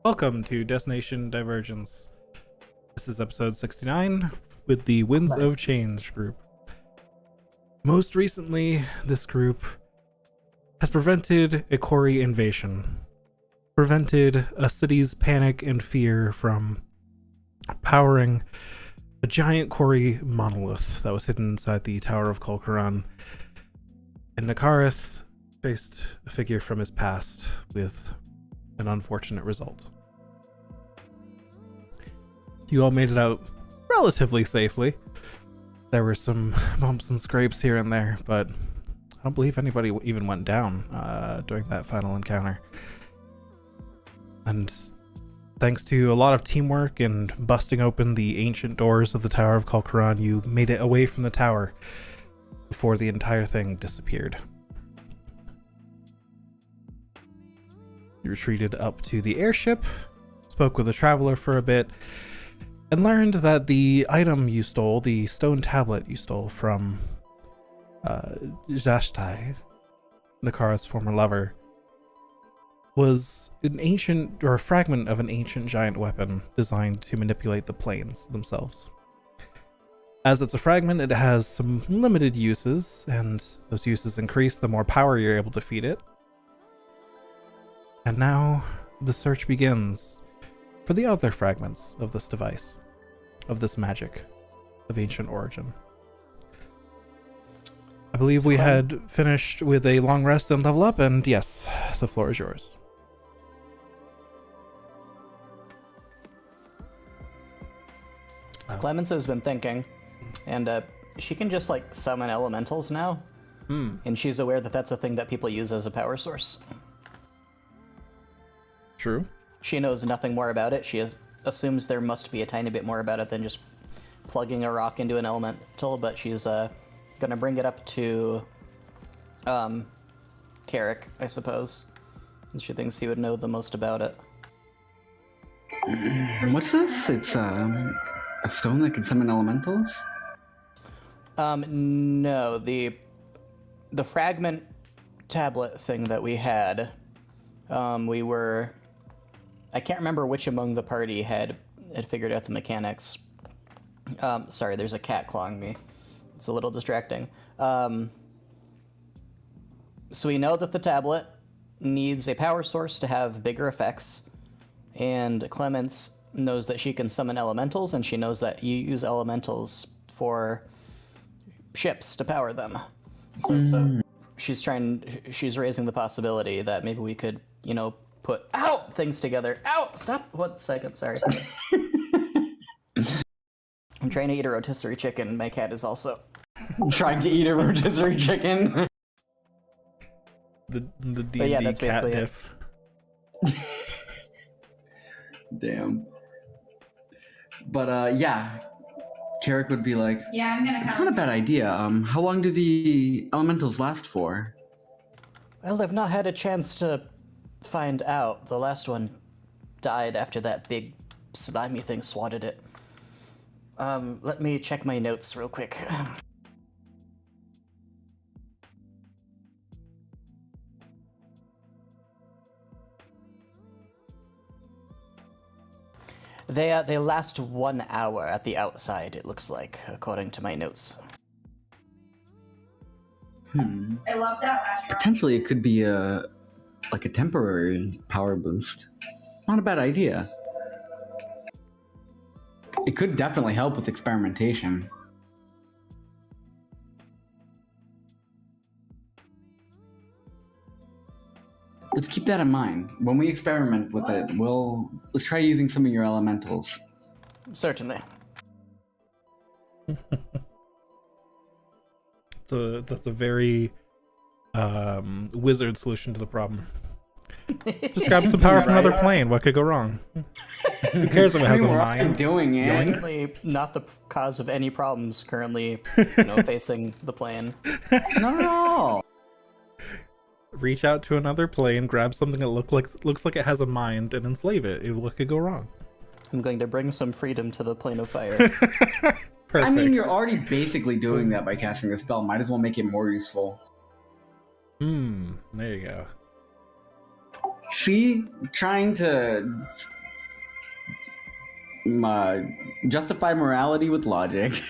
Welcome to Destination Divergence. This is episode 69 with the Winds Nice. of Change group. Most recently, this group has prevented a quarry invasion, prevented a city's panic and fear from powering a giant quarry monolith that was hidden inside the Tower of Kolkaran. And Nakareth faced a figure from his past with an unfortunate result. You all made it out relatively safely. There were some bumps and scrapes here and there, but I don't believe anybody even went down during that final encounter. And thanks to a lot of teamwork and busting open the ancient doors of the Tower of Kolkaran, you made it away from the tower before the entire thing disappeared. You retreated up to the airship, spoke with the traveler for a bit, and learned that the item you stole, the stone tablet you stole from Zashtai, Nakara's former lover, was an ancient, or a fragment of an ancient giant weapon designed to manipulate the planes themselves. As it's a fragment, it has some limited uses, and those uses increase the more power you're able to feed it. And now the search begins for the other fragments of this device, of this magic of ancient origin. I believe we had finished with a long rest and level up, and yes, the floor is yours. Clemens has been thinking, and she can just like summon elementals now, and she's aware that that's a thing that people use as a power source. True. She knows nothing more about it. She assumes there must be a tiny bit more about it than just plugging a rock into an elemental, but she's gonna bring it up to Carrick, I suppose. And she thinks he would know the most about it. What's this? It's a stone that can summon elementals? No, the fragment tablet thing that we had, I can't remember which among the party had figured out the mechanics. Sorry, there's a cat clawing me. It's a little distracting. So we know that the tablet needs a power source to have bigger effects, and Clemens knows that she can summon elementals, and she knows that you use elementals for ships to power them. So she's raising the possibility that maybe we could, put things together. Stop! 1 second, sorry. I'm trying to eat a rotisserie chicken. My cat is also Trying to eat a rotisserie chicken? The But yeah, D&D that's cat basically it. diff. Damn. But yeah, Carrick would be like, Yeah, I'm gonna it's help. not a bad idea. How long do the elementals last for? Well, I've not had a chance to find out. The last one died after that big slimy thing swatted it. Let me check my notes real quick. They last 1 hour at the outside, it looks like, according to my notes. I love that restaurant. Potentially it could be a temporary power boost. Not a bad idea. It could definitely help with experimentation. Let's keep that in mind. When we experiment with it, let's try using some of your elementals. Certainly. So that's a very wizard solution to the problem. Just grab some power from another plane. What could go wrong? Who cares if it has a We're already mind? doing it. Certainly not the cause of any problems currently, facing the plane. Not at all. Reach out to another plane, grab something that looks like it has a mind, and enslave it. What could go wrong? I'm going to bring some freedom to the plane of fire. Perfect. I mean, you're already basically doing that by casting the spell. Might as well make it more useful. There you go. See, trying to justify morality with logic.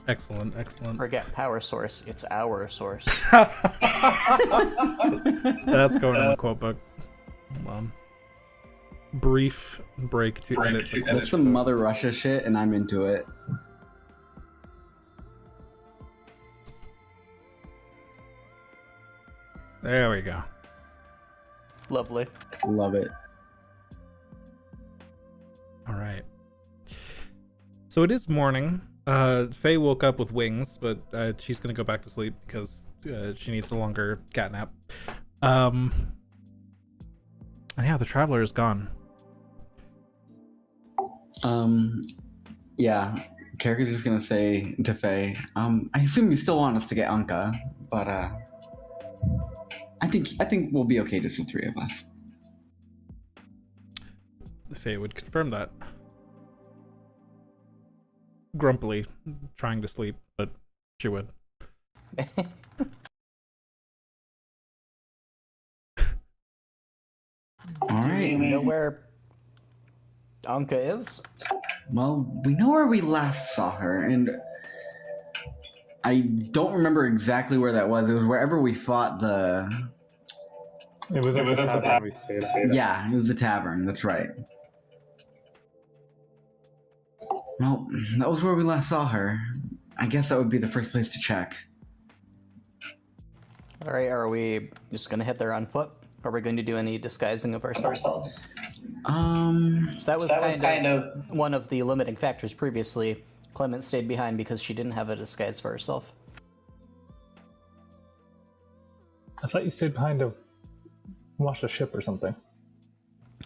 Excellent, excellent. Forget power source. It's our source. That's going in the quote book. Brief break to edit the quote. That's some Mother Russia shit, and I'm into it. There we go. Lovely. Love it. All right. So it is morning. Faye woke up with wings, but she's gonna go back to sleep because she needs a longer cat nap. And yeah, the traveler is gone. Yeah. Carrie's just gonna say to Faye, I assume you still want us to get Anka, but I think we'll be okay, just the three of us. Faye would confirm that. Grumpily, trying to sleep, but she would. All right. Do you know where Anka is? Well, we know where we last saw her, and I don't remember exactly where that was. It was wherever we fought the... It was at the tavern we stayed at. Yeah, it was the tavern. That's right. Well, that was where we last saw her. I guess that would be the first place to check. All right, are we just gonna head there on foot? Are we going to do any disguising of ourselves? So that was kind of one of the limiting factors previously. Clement stayed behind because she didn't have a disguise for herself. I thought you stayed behind to watch the ship or something.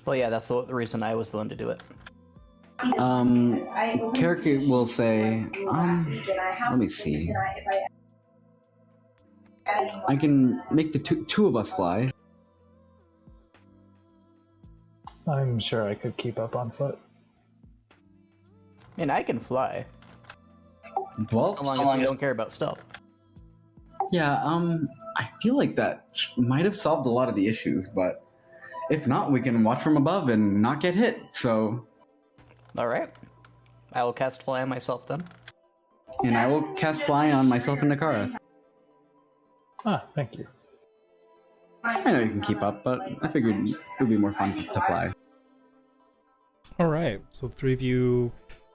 Well, yeah, that's the reason I was the one to do it. Carrie will say, let me see. I can make the two of us fly. I'm sure I could keep up on foot. And I can fly. Well, So long as we don't care about stealth. yeah, I feel like that might have solved a lot of the issues, but if not, we can watch from above and not get hit, so... All right. I will cast fly on myself then. And I will cast fly on myself and Nakara. Ah, thank you. I know you can keep up, but I figured it would be more fun to fly. All right, so the three of you,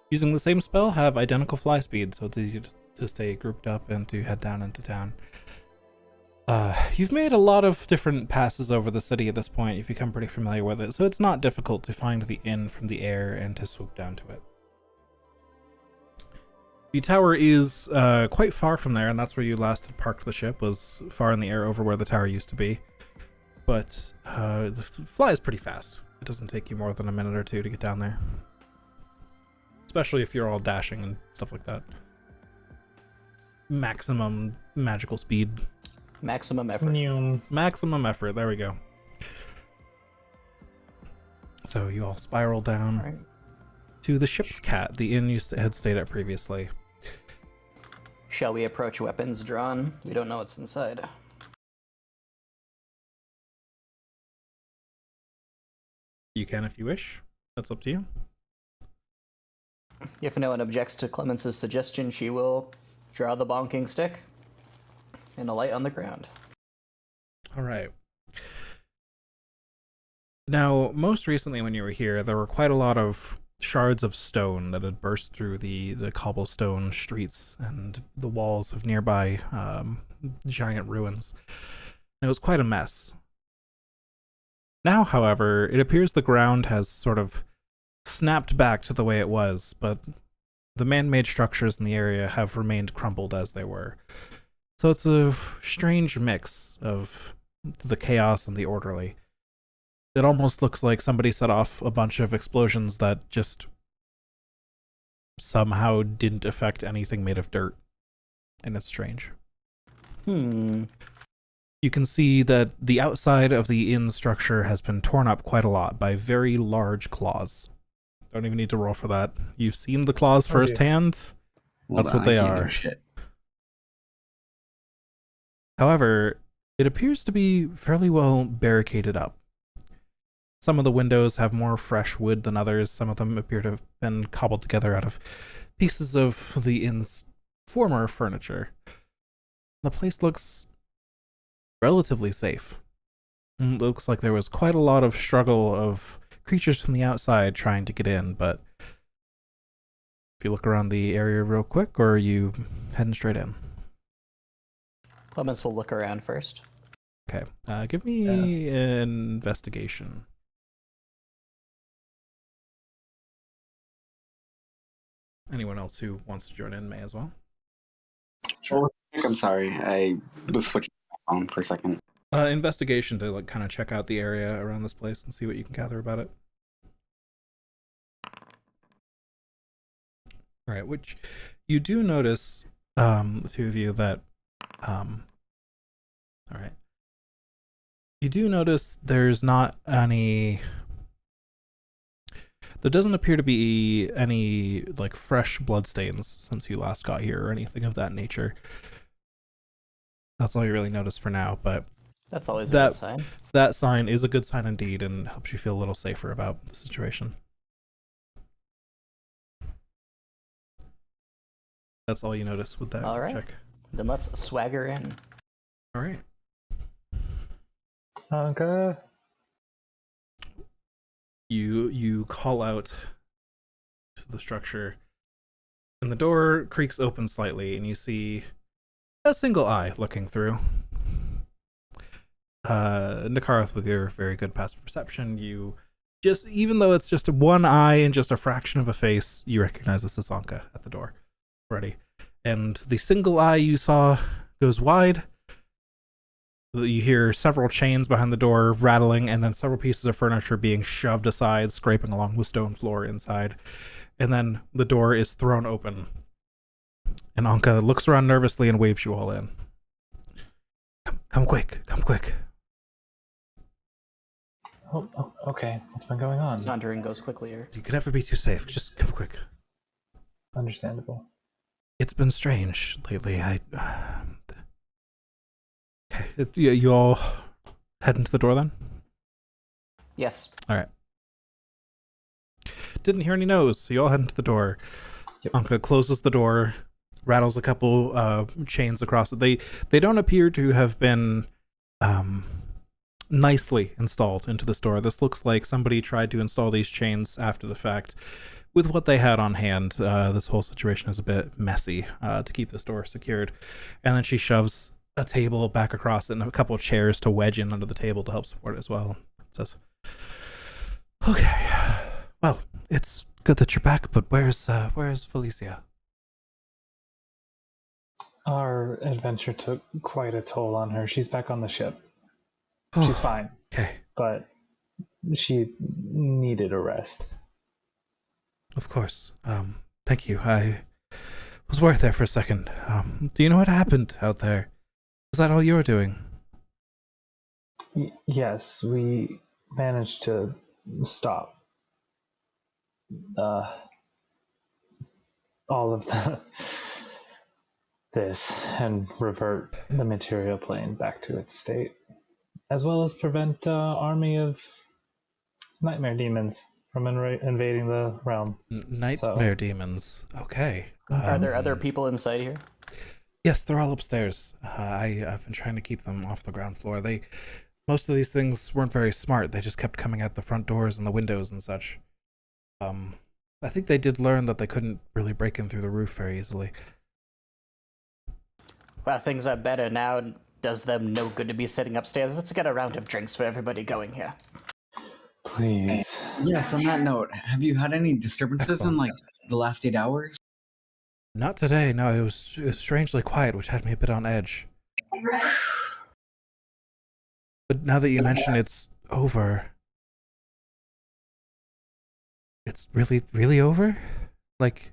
using the same spell, have identical fly speed, so it's easy to stay grouped up and to head down into town. You've made a lot of different passes over the city at this point. You've become pretty familiar with it, so it's not difficult to find the inn from the air and to swoop down to it. The tower is quite far from there, and that's where you last had parked the ship, was far in the air over where the tower used to be. But the fly is pretty fast. It doesn't take you more than a minute or two to get down there. Especially if you're all dashing and stuff like that. Maximum magical speed. Maximum effort. Maximum effort, there we go. So you all spiral down All right. to the ship's cat, the inn you had stayed at previously. Shall we approach weapons drawn? We don't know what's inside. You can if you wish. That's up to you. If no one objects to Clemence's suggestion, she will draw the bonking stick and alight on the ground. All right. Now, most recently when you were here, there were quite a lot of shards of stone that had burst through the cobblestone streets and the walls of nearby giant ruins. And it was quite a mess. Now, however, it appears the ground has sort of snapped back to the way it was, but the man-made structures in the area have remained crumbled as they were. So it's a strange mix of the chaos and the orderly. It almost looks like somebody set off a bunch of explosions that just somehow didn't affect anything made of dirt. And it's strange. You can see that the outside of the inn structure has been torn up quite a lot by very large claws. Don't even need to roll for that. You've seen the claws firsthand. Well, That's what they I can't do are. shit. However, it appears to be fairly well barricaded up. Some of the windows have more fresh wood than others. Some of them appear to have been cobbled together out of pieces of the inn's former furniture. The place looks relatively safe. It looks like there was quite a lot of struggle of creatures from the outside trying to get in, but if you look around the area real quick, or are you heading straight in? Clemens will look around first. Okay, give me an investigation. Anyone else who wants to join in may as well. Sure. I'm sorry, I was switching my phone for a second. Investigation to like kind of check out the area around this place and see what you can gather about it. All right, which you do notice, the two of you, that, all right. You do notice there's not any, there doesn't appear to be any, like, fresh bloodstains since you last got here or anything of that nature. That's all you really notice for now, but That's always a good sign. that sign is a good sign indeed and helps you feel a little safer about the situation. That's all you notice with that All right. check. Then let's swagger in. All right. Anka. You call out to the structure, and the door creaks open slightly, and you see a single eye looking through. Nikarth, with your very good passive perception, you just, even though it's just one eye and just a fraction of a face, you recognize this is Anka at the door already. And the single eye you saw goes wide. You hear several chains behind the door rattling, and then several pieces of furniture being shoved aside, scraping along the stone floor inside. And then the door is thrown open. And Anka looks around nervously and waves you all in. Come quick, come quick. Oh, okay. What's been going on? Zondering goes quickly here. You can never be too safe. Just come quick. Understandable. It's been strange lately. Okay, you all head into the door then? Yes. All right. Didn't hear any no's, so you all head into the door. Yep. Anka closes the door, rattles a couple chains across it. They don't appear to have been nicely installed into this door. This looks like somebody tried to install these chains after the fact. With what they had on hand, this whole situation is a bit messy to keep this door secured. And then she shoves a table back across it and a couple of chairs to wedge in under the table to help support it as well. Says, okay, well, it's good that you're back, but where's Felicia? Our adventure took quite a toll on her. She's back on the ship. Oh, She's fine, okay. but she needed a rest. Of course. Thank you. I was worried there for a second. Do you know what happened out there? Was that all you were doing? Yes, we managed to stop all of this and revert the material plane back to its state, as well as prevent an army of nightmare demons from invading the realm. Nightmare demons. Okay. Are there other people inside here? Yes, they're all upstairs. I've been trying to keep them off the ground floor. Most of these things weren't very smart. They just kept coming out the front doors and the windows and such. I think they did learn that they couldn't really break in through the roof very easily. Well, things are better now. And does them no good to be sitting upstairs. Let's get a round of drinks for everybody going here. Please. Yes, on that note, have you had any disturbances in like the last 8 hours? Not today. No, it was strangely quiet, which had me a bit on edge. Right. But now that you mention it's over, it's really, really over? Like,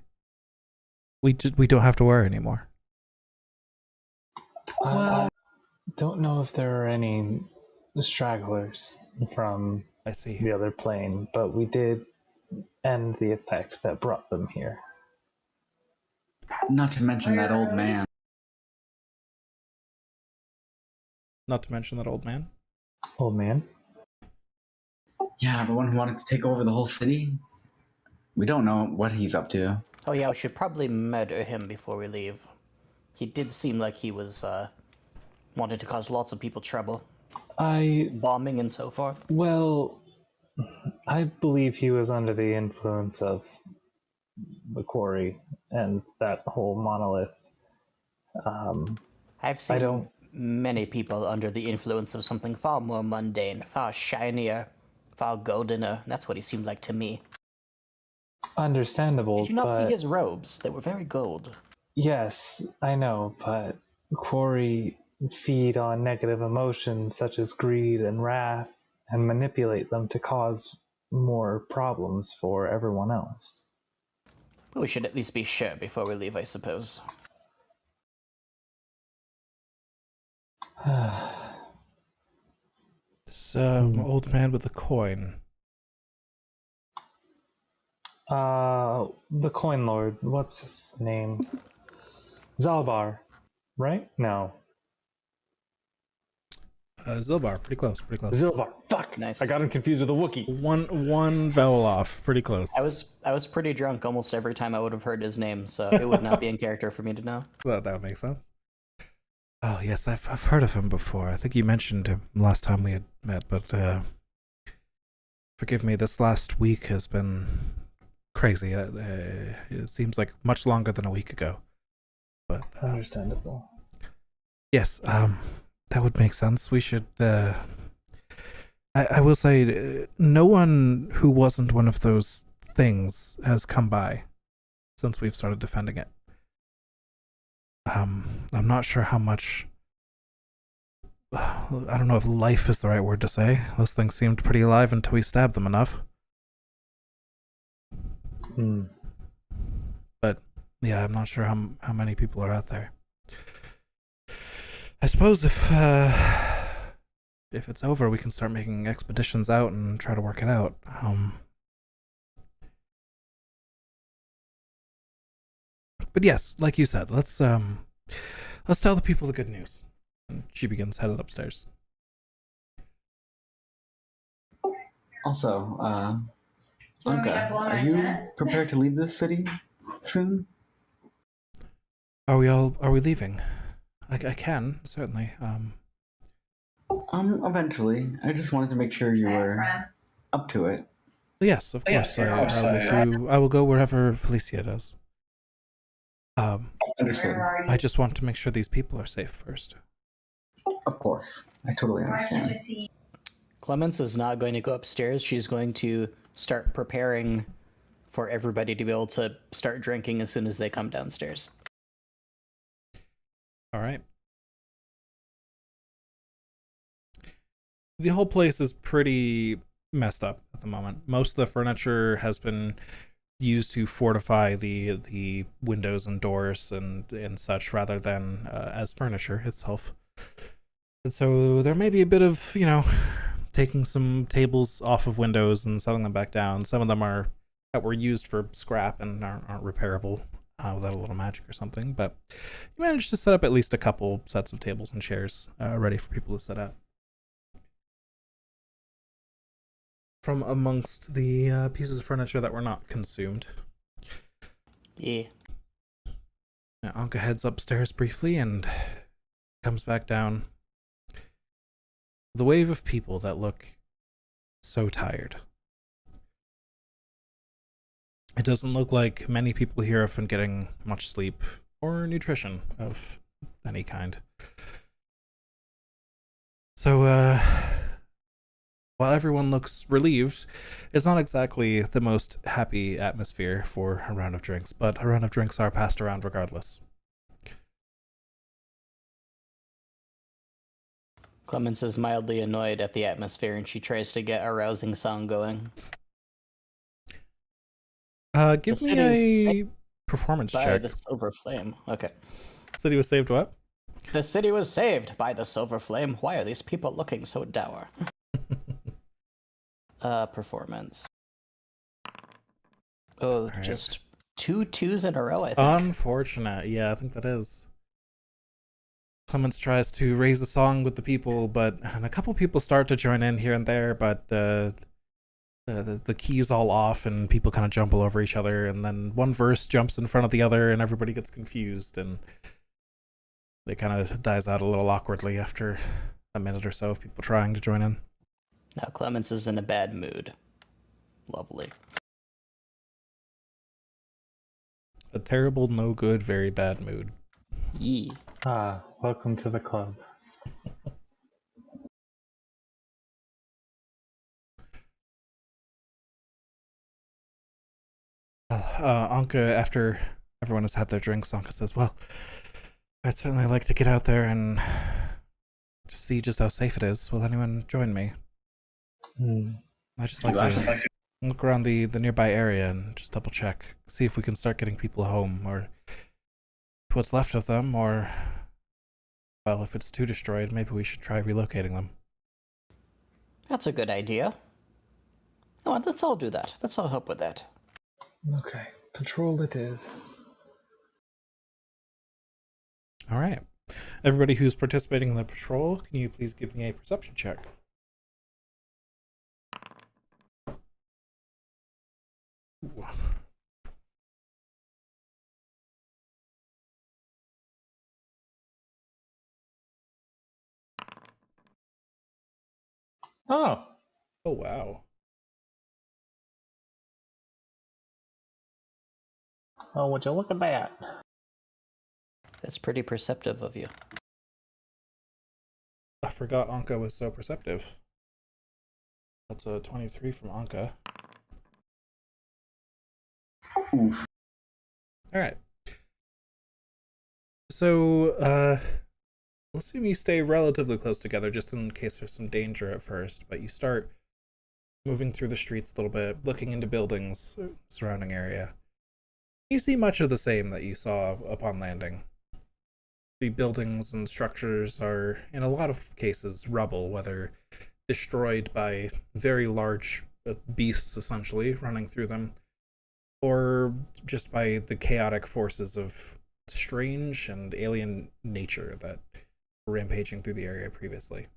we don't have to worry anymore. I don't know if there are any stragglers from I see. the other plane, but we did end the effect that brought them here. Not to mention that old man. Not to mention that old man. Old man. Yeah, the one who wanted to take over the whole city. We don't know what he's up to. Oh yeah, we should probably murder him before we leave. He did seem like he was wanted to cause lots of people trouble, bombing and so forth. Well, I believe he was under the influence of the quarry and that whole monolith. I've seen many people under the influence of something far more mundane, far shinier, far goldener. That's what he seemed like to me. Understandable. Did you not see but his robes? They were very gold. Yes, I know, but quarry feed on negative emotions such as greed and wrath and manipulate them to cause more problems for everyone else. Well, we should at least be sure before we leave, I suppose. This old man with the coin. The coin lord, what's his name? Zalbar, right? No. Zilbar, pretty close, pretty close. Zilbar. Fuck! Nice. I got him confused with a Wookiee. One vowel off, pretty close. I was pretty drunk almost every time I would have heard his name, so it would not be in character for me to know. That would make sense. Oh yes, I've heard of him before. I think you mentioned him last time we had met, but forgive me. This last week has been crazy. It seems like much longer than a week ago. But Understandable. yes, that would make sense. We should. I will say, no one who wasn't one of those things has come by since we've started defending it. I'm not sure how much. I don't know if life is the right word to say. Those things seemed pretty alive until we stabbed them enough. But yeah, I'm not sure how many people are out there. I suppose if it's over, we can start making expeditions out and try to work it out. But yes, like you said, let's tell the people the good news. And she begins headed upstairs. Also, Do you want me to Anka, blow are my you jet? prepared to leave this city soon? Are we leaving? I can, certainly. Eventually. I just wanted to make sure you were Friend. up to it. Yes, of course. I will go wherever Felicia does. Understood. Where are you? I just want to make sure these people are safe first. Of course. I totally Why can't understand. you see? Clemens is not going to go upstairs. She's going to start preparing for everybody to be able to start drinking as soon as they come downstairs. All right. The whole place is pretty messed up at the moment. Most of the furniture has been used to fortify the windows and doors and such rather than as furniture itself. And so there may be a bit of, taking some tables off of windows and setting them back down. Some of them that were used for scrap and aren't repairable without a little magic or something. But you managed to set up at least a couple sets of tables and chairs ready for people to sit at. From amongst the pieces of furniture that were not consumed. Yeah. Anka heads upstairs briefly and comes back down. The wave of people that look so tired. It doesn't look like many people here have been getting much sleep or nutrition of any kind. So, while everyone looks relieved, it's not exactly the most happy atmosphere for a round of drinks, but a round of drinks are passed around regardless. Clemens is mildly annoyed at the atmosphere and she tries to get a rousing song going. Give The me a performance By check. the Silver Flame. Okay. City was saved what? The city was saved by the Silver Flame. Why are these people looking so dour? Performance. Oh, right. just 2 2s in a row, I think. Unfortunate. Yeah, I think that is. Clemens tries to raise a song with the people, and a couple people start to join in here and there, but the key's all off and people kind of jumble over each other, and then one verse jumps in front of the other and everybody gets confused, and it kind of dies out a little awkwardly after a minute or so of people trying to join in. Now Clemens is in a bad mood. Lovely. A terrible, no good, very bad mood. Yee. Ah, welcome to the club. Anka, after everyone has had their drinks, Anka says, well, I'd certainly like to get out there and to see just how safe it is. Will anyone join me? I just like to look around the nearby area and just double check, see if we can start getting people home, or what's left of them, or, well, if it's too destroyed, maybe we should try relocating them. That's a good idea. No, let's all do that. Let's all help with that. Okay, patrol it is. All right. Everybody who's participating in the patrol, can you please give me a perception check? Ooh. Oh, Oh, wow. oh, would you look at that? That's pretty perceptive of you. I forgot Anka was so perceptive. That's a 23 from Anka. Oof. All right. So, we'll assume you stay relatively close together just in case there's some danger at first, but you start moving through the streets a little bit, looking into buildings, surrounding area. You see much of the same that you saw upon landing. The buildings and structures are, in a lot of cases, rubble, whether destroyed by very large beasts, essentially, running through them, or just by the chaotic forces of strange and alien nature that were rampaging through the area previously.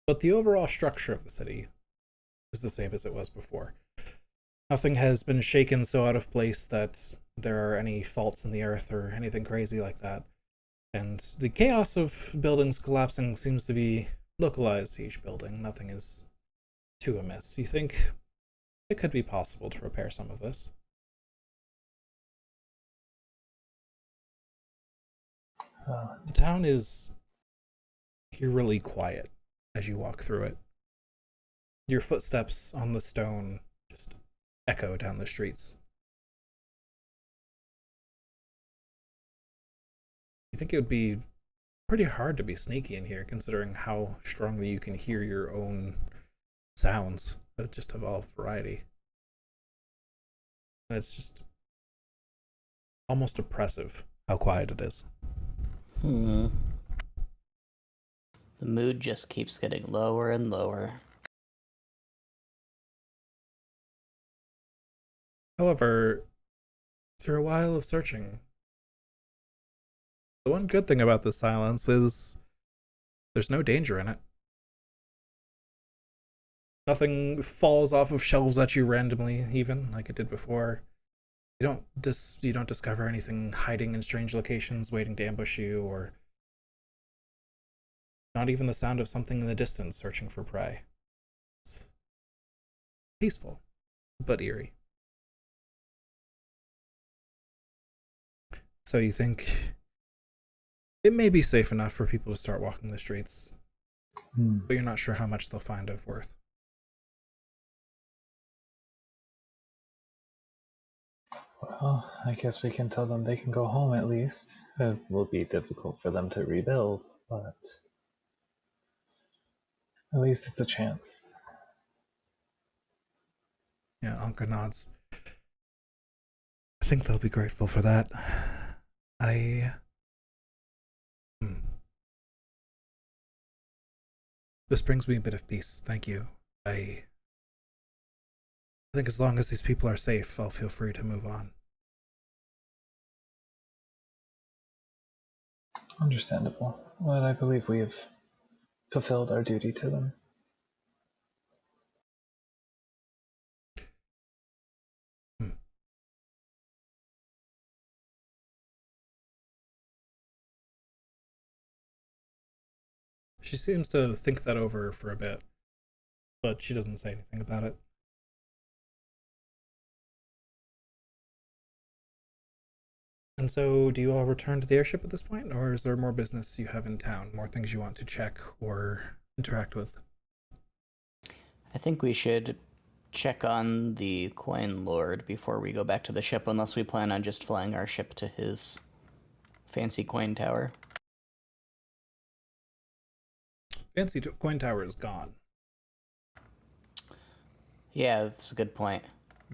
But the overall structure of the city is the same as it was before. Nothing has been shaken so out of place that there are any faults in the earth or anything crazy like that. And the chaos of buildings collapsing seems to be localized to each building. Nothing is too amiss. You think it could be possible to repair some of this? The town is eerily quiet as you walk through it. Your footsteps on the stone just echo down the streets. You think it would be pretty hard to be sneaky in here, considering how strongly you can hear your own sounds, but just of all variety. And it's just almost oppressive how quiet it is. The mood just keeps getting lower and lower. However, after a while of searching, the one good thing about this silence is there's no danger in it. Nothing falls off of shelves at you randomly, even like it did before. You don't discover anything hiding in strange locations waiting to ambush you, or not even the sound of something in the distance searching for prey. It's peaceful, but eerie. So you think it may be safe enough for people to start walking the streets, but you're not sure how much they'll find of worth. Well, I guess we can tell them they can go home at least. It will be difficult for them to rebuild, but at least it's a chance. Yeah, Anka nods. I think they'll be grateful for that. This brings me a bit of peace, thank you. I think as long as these people are safe, I'll feel free to move on. Understandable. But I believe we have fulfilled our duty to them. She seems to think that over for a bit, but she doesn't say anything about it. And so, do you all return to the airship at this point, or is there more business you have in town, more things you want to check or interact with? I think we should check on the coin lord before we go back to the ship, unless we plan on just flying our ship to his fancy coin tower. Fancy coin tower is gone. Yeah, that's a good point.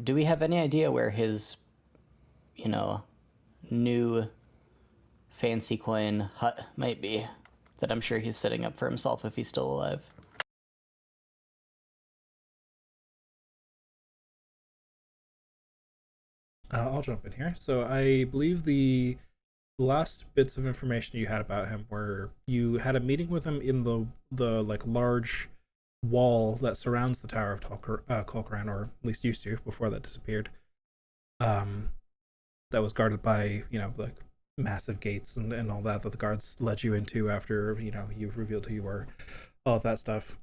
Do we have any idea where his, new fancy coin hut might be? That I'm sure he's setting up for himself if he's still alive. I'll jump in here. So I believe the last bits of information you had about him were you had a meeting with him in the like large wall that surrounds the Tower of Colquhoun, or at least used to before that disappeared. That was guarded by like massive gates and all that the guards led you into after you revealed who you were, all of that stuff.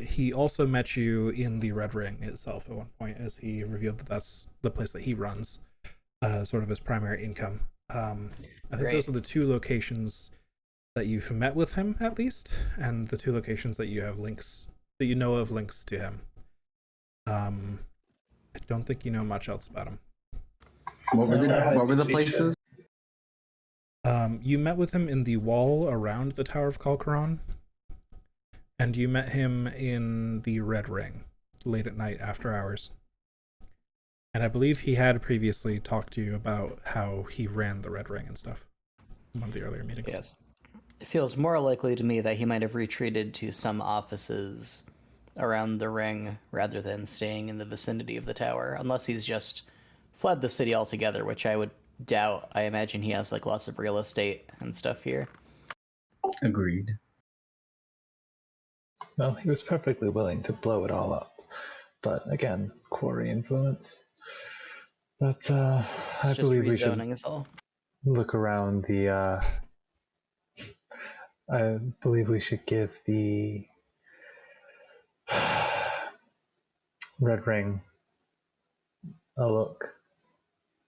He also met you in the Red Ring itself at one point, as he revealed that that's the place that he runs, sort of his primary income. I think those are the two locations that you've met with him, at least, and the two locations that you have links, that you know of links to him. I don't think you know much else about him. What were the places? You met with him in the wall around the Tower of Colquhoun, and you met him in the Red Ring late at night after hours. And I believe he had previously talked to you about how he ran the Red Ring and stuff in one of the earlier meetings. Yes. It feels more likely to me that he might have retreated to some offices around the ring rather than staying in the vicinity of the tower, unless he's just fled the city altogether, which I would doubt. I imagine he has like lots of real estate and stuff here. Agreed. Well, he was perfectly willing to blow it all up. But again, quarry influence. But I believe we should look around the... I believe we should give the Red Ring a look.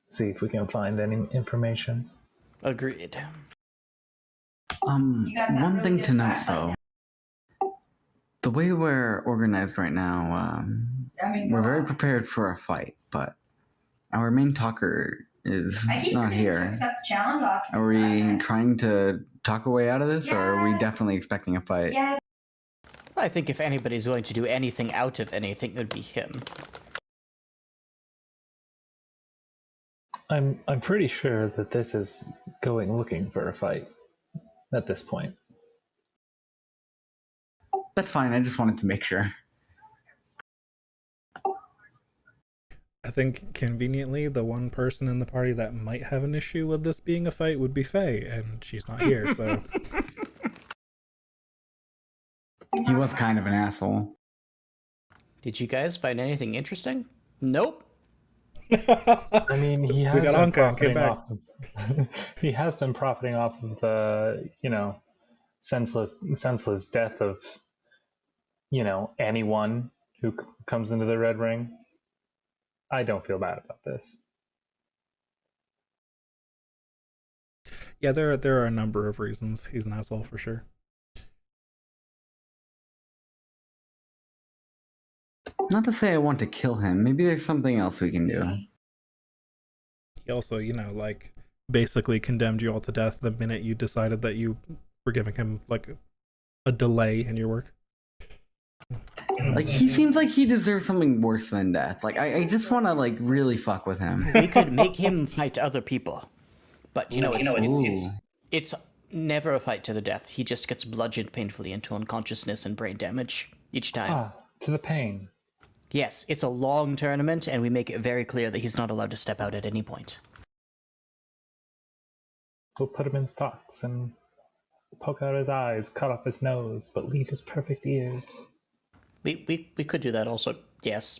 See if we can find any information. Agreed. One thing to note, though. The way we're organized right now, we're very prepared for a fight, but our main talker is not here. Are we trying to talk our way out of this, or are we definitely expecting a fight? Yes. I think if anybody's going to do anything out of anything, it would be him. I'm pretty sure that this is going looking for a fight at this point. That's fine, I just wanted to make sure. I think conveniently the one person in the party that might have an issue with this being a fight would be Faye, and she's not here, so... He was kind of an asshole. Did you guys find anything interesting? Nope. I mean, he has been profiting back. He has been profiting off of the, senseless death of, anyone who comes into the Red Ring. I don't feel bad about this. Yeah, there are a number of reasons he's an asshole for sure. Not to say I want to kill him. Maybe there's something else we can do. He also, basically condemned you all to death the minute you decided that you were giving him, a delay in your work. He seems like he deserves something worse than death. I just want to, really fuck with him. We could make him fight other people. But, it's never a fight to the death. He just gets bludgeoned painfully into unconsciousness and brain damage each time. To the pain. Yes, it's a long tournament, and we make it very clear that he's not allowed to step out at any point. We'll put him in stocks and Poke out his eyes, cut off his nose, but leave his perfect ears. We could do that also. Yes.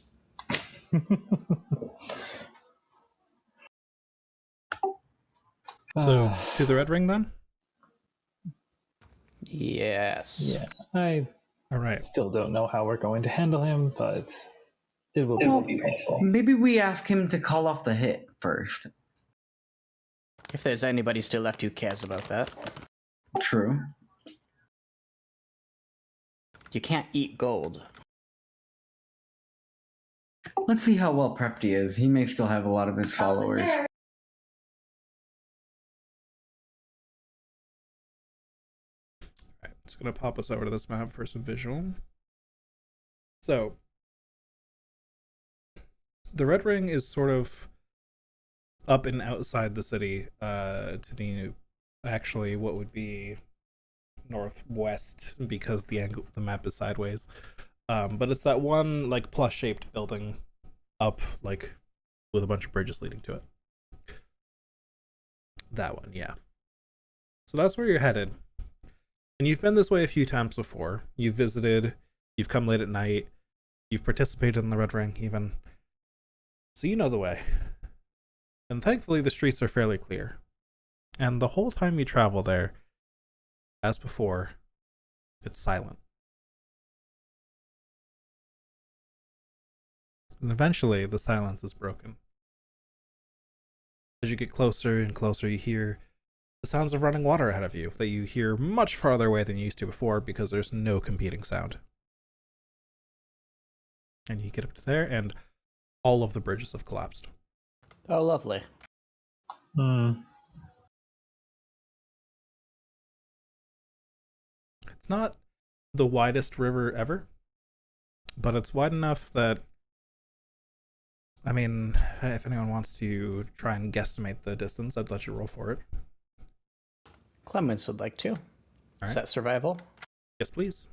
So, to the Red Ring then? Yes. Yeah, I All right. still don't know how we're going to handle him, but it will be painful. Maybe we ask him to call off the hit first. If there's anybody still left who cares about that. True. You can't eat gold. Let's see how well prepped he is. He may still have a lot of his followers. It's going to pop us over to this map for some visual. So, the Red Ring is sort of up and outside the city to the, actually, what would be northwest, because the map is sideways. But it's that one, like, plus-shaped building up, like, with a bunch of bridges leading to it. That one, yeah. So that's where you're headed. And you've been this way a few times before. You've visited, you've come late at night, you've participated in the Red Ring even. So you know the way. And thankfully the streets are fairly clear. And the whole time you travel there, as before, it's silent. And eventually the silence is broken. As you get closer and closer, you hear the sounds of running water ahead of you that you hear much farther away than you used to before because there's no competing sound. And you get up to there and all of the bridges have collapsed. Oh, lovely. It's not the widest river ever, but it's wide enough that, I mean, if anyone wants to try and guesstimate the distance, I'd let you roll for it. Clemens would like to. Right. Is that survival? Yes, please.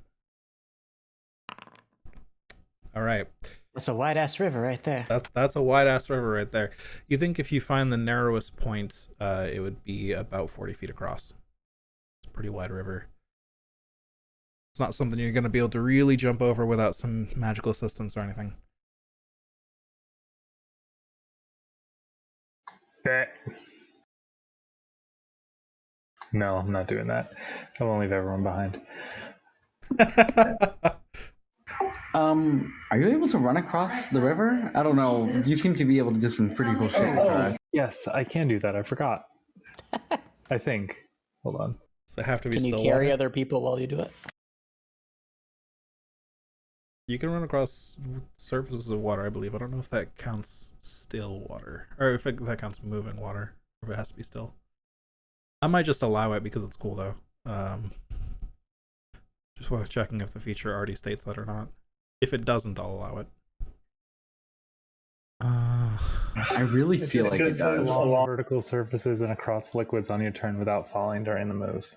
All right. That's a wide-ass river right there. That's a wide-ass river right there. You think if you find the narrowest point, it would be about 40 feet across. It's a pretty wide river. It's not something you're going to be able to really jump over without some magical assistance or anything. No, I'm not doing that. I won't leave everyone behind. Are you able to run across the river? I don't know. You seem to be able to do some pretty cool shit. Yes, I can do that. I forgot. I think. Hold on. So I have to be Can you still carry water? other people while you do it? You can run across surfaces of water, I believe. I don't know if that counts still water, or if that counts moving water, or if it has to be still. I might just allow it because it's cool, though. Just worth checking if the feature already states that or not. If it doesn't, I'll allow it. I really feel like it does. Along vertical surfaces and across liquids on your turn without falling during the move.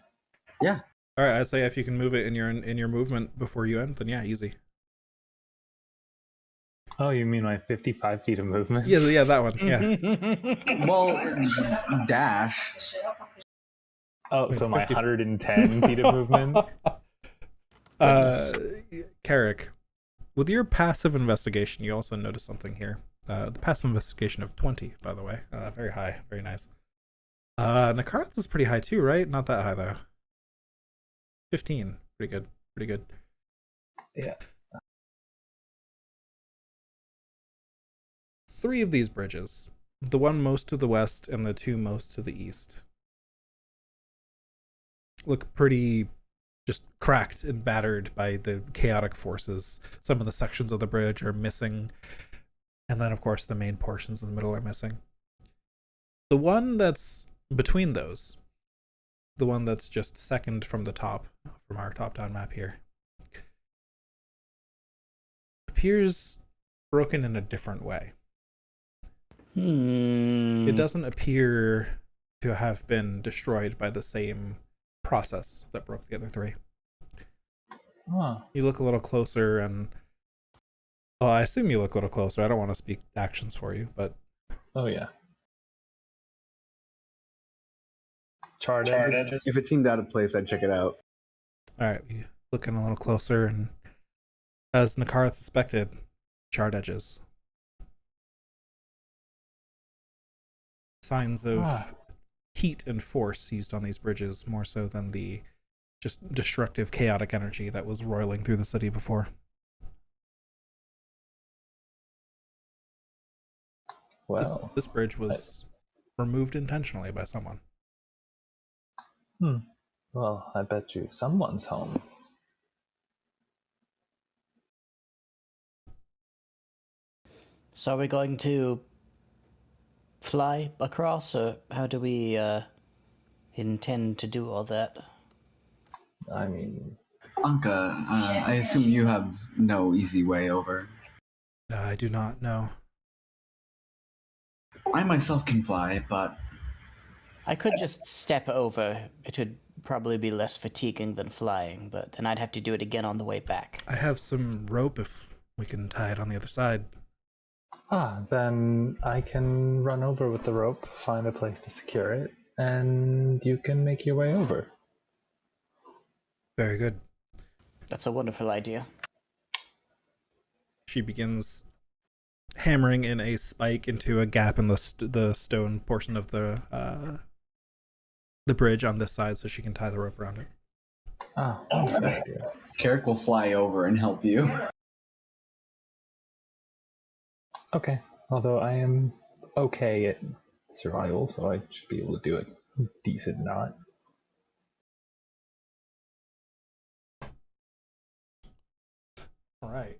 Yeah. All right, I'd say if you can move it in your movement before you end, then yeah, easy. Oh, you mean my 55 feet of movement? Yeah, that one. Yeah. Well, dash. Oh, so my 110 feet of movement? Carrick, with your passive investigation, you also notice something here. The passive investigation of 20, by the way. Very high. Very nice. Nakarat's is pretty high too, right? Not that high, though. 15. Pretty good. Pretty good. Yeah. 3 of these bridges, the one most to the west and the 2 most to the east, look pretty just cracked and battered by the chaotic forces. Some of the sections of the bridge are missing, and then of course the main portions in the middle are missing. The one that's between those, the one that's just second from the top, from our top-down map here, appears broken in a different way. It doesn't appear to have been destroyed by the same process that broke the other 3. Huh. You look a little closer and... Well, I assume you look a little closer. I don't want to speak actions for you, but... Oh, yeah. charred edges. If it seemed out of place, I'd check it out. All right, we looking a little closer, and as Nakara suspected, charred edges. Signs of heat and force used on these bridges more so than the just destructive, chaotic energy that was roiling through the city before. Well, This bridge was removed intentionally by someone. Well, I bet you someone's home. So are we going to fly across, or how do we intend to do all that? I mean, Anka, I assume you have no easy way over. I do not know. I myself can fly, but I could just step over. It would probably be less fatiguing than flying, but then I'd have to do it again on the way back. I have some rope if we can tie it on the other side. then I can run over with the rope, find a place to secure it, and you can make your way over. Very good. That's a wonderful idea. She begins hammering in a spike into a gap in the stone portion of the bridge on this side, so she can tie the rope around it. Good idea. Carrick will fly over and help you. Okay, although I am okay at survival, so I should be able to do a decent knot. All right.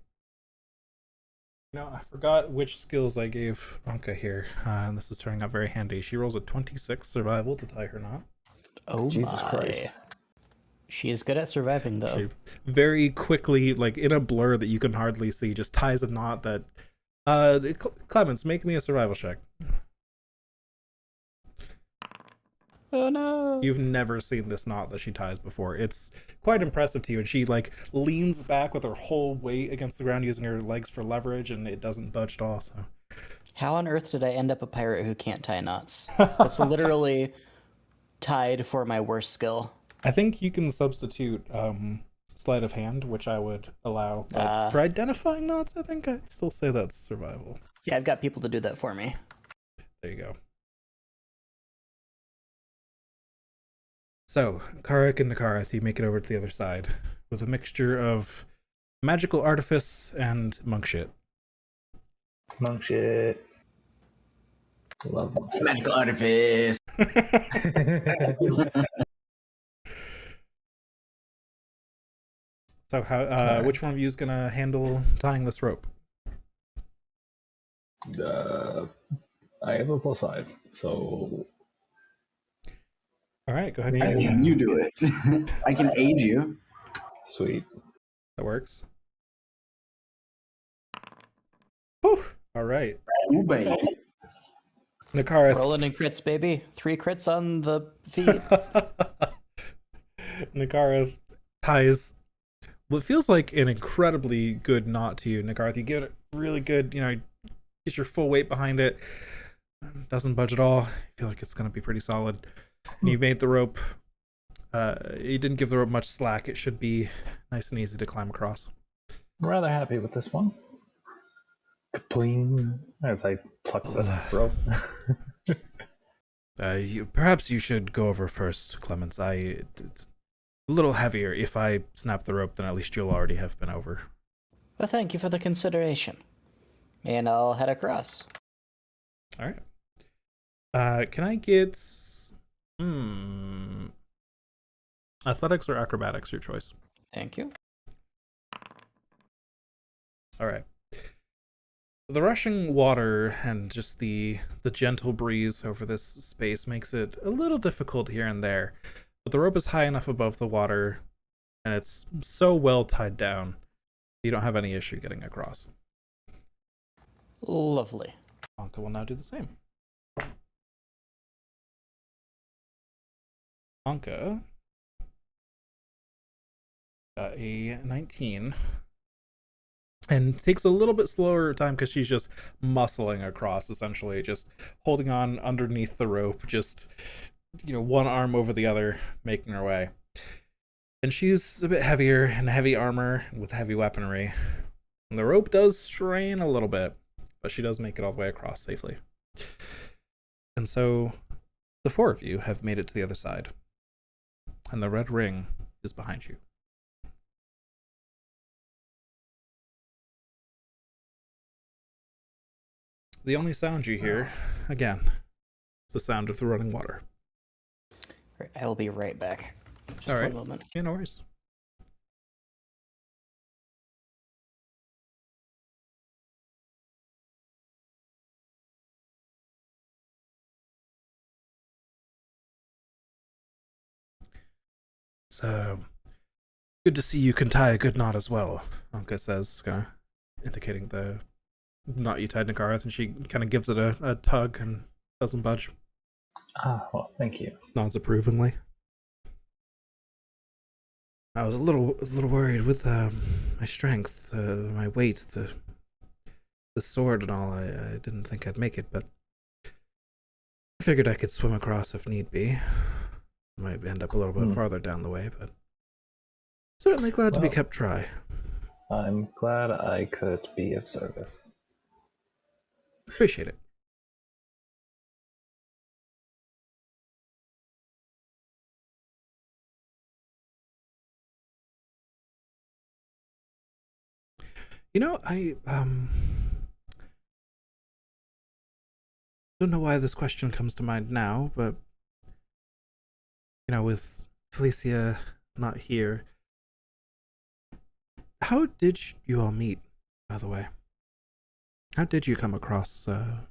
I forgot which skills I gave Anka here, and this is turning out very handy. She rolls a 26 survival to tie her knot. Oh Jesus my. Christ. She is good at surviving, though. She very quickly, like in a blur that you can hardly see, just ties a knot that... Clemens, make me a survival check. Oh no! You've never seen this knot that she ties before. It's quite impressive to you, and she leans back with her whole weight against the ground using her legs for leverage, and it doesn't budge at all. So, How on earth did I end up a pirate who can't tie knots? That's literally tied for my worst skill. I think you can substitute sleight of hand, which I would allow. But for identifying knots, I think I'd still say that's survival. Yeah, I've got people to do that for me. There you go. So, Karak and Nakarath, you make it over to the other side with a mixture of magical artifice and monk shit. Monk shit. Love monk shit. Magical artifice. So, how? Which one of you is gonna handle tying this rope? I have a +5, so All right, go ahead. You do it. I can aid you. sweet. That works. Whew. All right. Ooh, baby. Nakarath. Rolling in crits, baby. 3 crits on the feed. Nakarath ties what feels like an incredibly good knot to you. Nakarath, you get it really good, get your full weight behind it. Doesn't budge at all. I feel like it's going to be pretty solid. And you made the rope. You didn't give the rope much slack. It should be nice and easy to climb across. I'm rather happy with this one. Pling, as I pluck the rope. Perhaps you should go over first, Clemens. A little heavier. If I snap the rope, then at least you'll already have been over. Well, thank you for the consideration. And I'll head across. All right. Can I get athletics or acrobatics? Your choice. Thank you. All right. The rushing water and just the gentle breeze over this space makes it a little difficult here and there. But the rope is high enough above the water, and it's so well tied down, you don't have any issue getting across. Lovely. Anka will now do the same. Anka got a 19. And takes a little bit slower time because she's just muscling across, essentially, just holding on underneath the rope, just one arm over the other, making her way. And she's a bit heavier in heavy armor with heavy weaponry. And the rope does strain a little bit, but she does make it all the way across safely. And so the four of you have made it to the other side. And the red ring is behind you. The only sound you hear, again, is the sound of the running water. Right, I will be right back. Just All right. 1 moment. Yeah, no worries. So, good to see you can tie a good knot as well, Anka says, indicating the knot you tied Nagareth, and she kind of gives it a tug and doesn't budge. Well, thank you. Nods approvingly. I was a little worried with my strength, my weight, the sword and all. I didn't think I'd make it, but I figured I could swim across if need be. I might end up a little bit farther down the way, but certainly glad to be kept dry. I'm glad I could be of service. Appreciate it. I don't know why this question comes to mind now, but with Felicia not here, how did you all meet, by the way? How did you come across, well,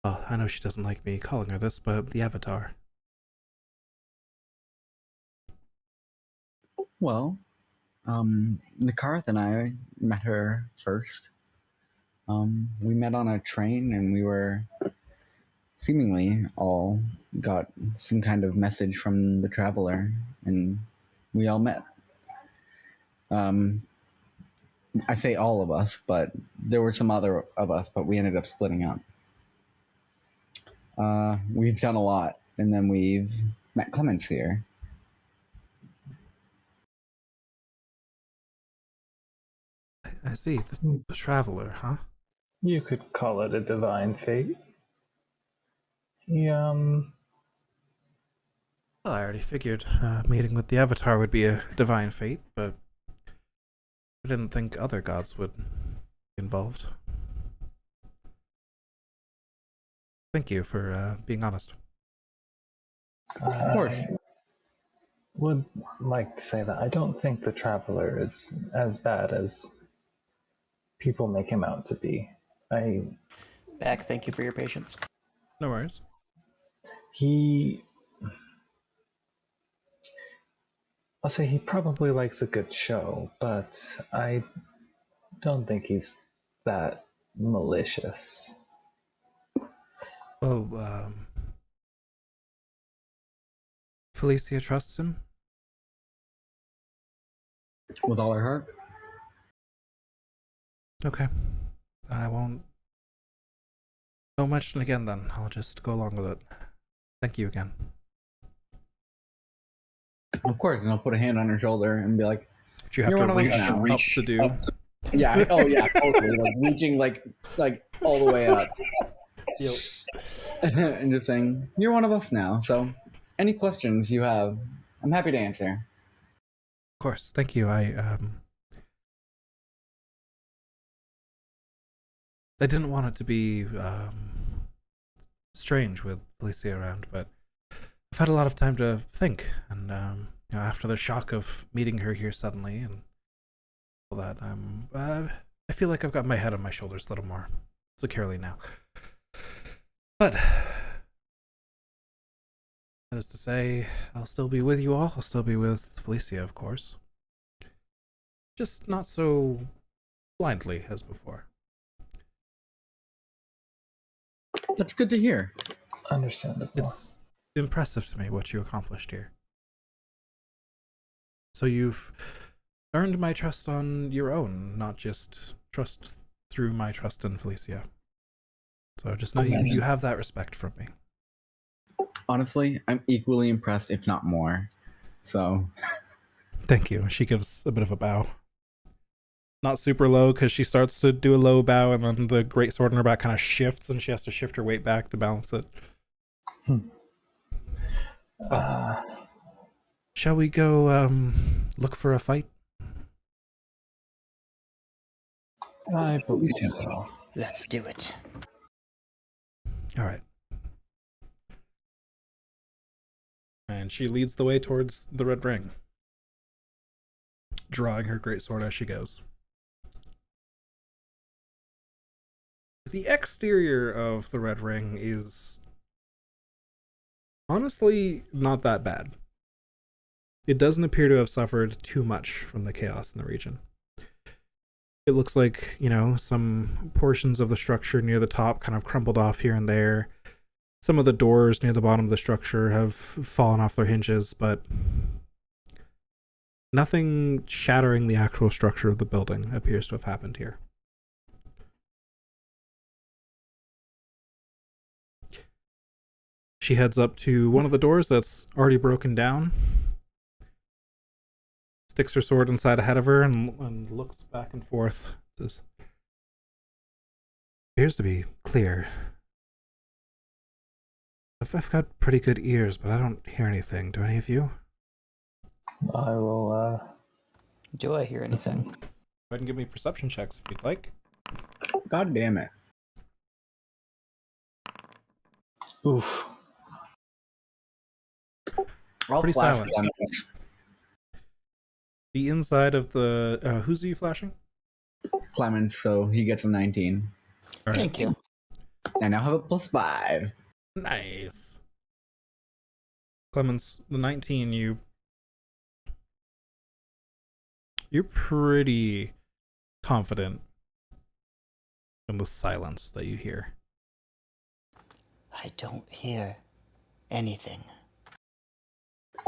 I know she doesn't like me calling her this, but the Avatar. Well, Nakarth and I met her first. We met on a train, and we were seemingly all got some kind of message from the Traveler, and we all met. I say all of us, but there were some other of us, but we ended up splitting up. We've done a lot, and then we've met Clemens here. I see, the Traveler, huh? You could call it a divine fate. Well, I already figured meeting with the Avatar would be a divine fate, but I didn't think other gods would be involved. Thank you for being honest. Of course. Would like to say that I don't think the Traveler is as bad as people make him out to be. Back, thank you for your patience. No worries. I'll say he probably likes a good show, but I don't think he's that malicious. Well, Felicia trusts him? With all her heart. Okay. I won't go much again then. I'll just go along with it. Thank you again. Of course, and I'll put a hand on her shoulder and be like, Do you have "You're to one of us now." reach up to do? Yeah. Oh, yeah. Totally. Like reaching, like all the way up, and just saying, "You're one of us now." So, any questions you have, I'm happy to answer. Of course. Thank you. I didn't want it to be strange with Felicia around, but I've had a lot of time to think, and after the shock of meeting her here suddenly and all that, I feel like I've got my head on my shoulders a little more securely now. But that is to say, I'll still be with you all. I'll still be with Felicia, of course. Just not so blindly as before. That's good to hear. Understandable. It's impressive to me what you accomplished here. So you've earned my trust on your own, not just trust through my trust in Felicia. So just know you have that respect from me. Honestly, I'm equally impressed, if not more. So, Thank you. She gives a bit of a bow. Not super low, because she starts to do a low bow, and then the great sword in her back kind of shifts, and she has to shift her weight back to balance it. Shall we go look for a fight? I believe so. Let's do it. All right. And she leads the way towards the red ring, drawing her great sword as she goes. The exterior of the red ring is honestly not that bad. It doesn't appear to have suffered too much from the chaos in the region. It looks like, some portions of the structure near the top kind of crumbled off here and there. Some of the doors near the bottom of the structure have fallen off their hinges, but nothing shattering the actual structure of the building appears to have happened here. She heads up to one of the doors that's already broken down, sticks her sword inside ahead of her, and looks back and forth. This appears to be clear. I've got pretty good ears, but I don't hear anything. Do any of you? I will, Do I hear anything? Go ahead and give me perception checks if you'd like. God damn it. Oof. Pretty silent. The inside of the... who's you flashing? Clemens, so he gets a 19. All right. Thank you. I now have a +5. Nice. Clemens, the 19, you're pretty confident in the silence that you hear. I don't hear anything.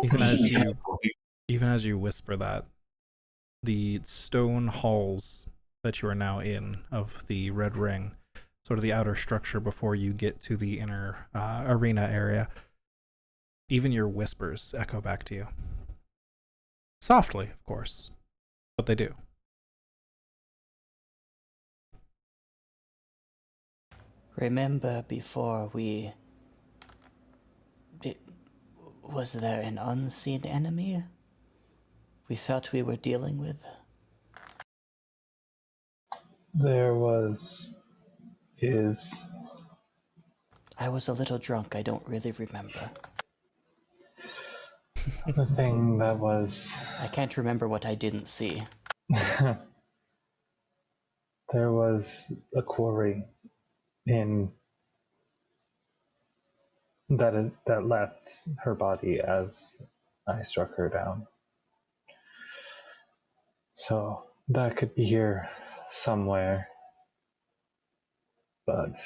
Even as you whisper that, the stone halls that you are now in of the Red Ring, sort of the outer structure before you get to the inner arena area, even your whispers echo back to you. Softly, of course, but they do. Remember before was there an unseen enemy we felt we were dealing with? There is. I was a little drunk, I don't really remember. The thing that was. I can't remember what I didn't see. There was a quarry that left her body as I struck her down. So that could be here somewhere. But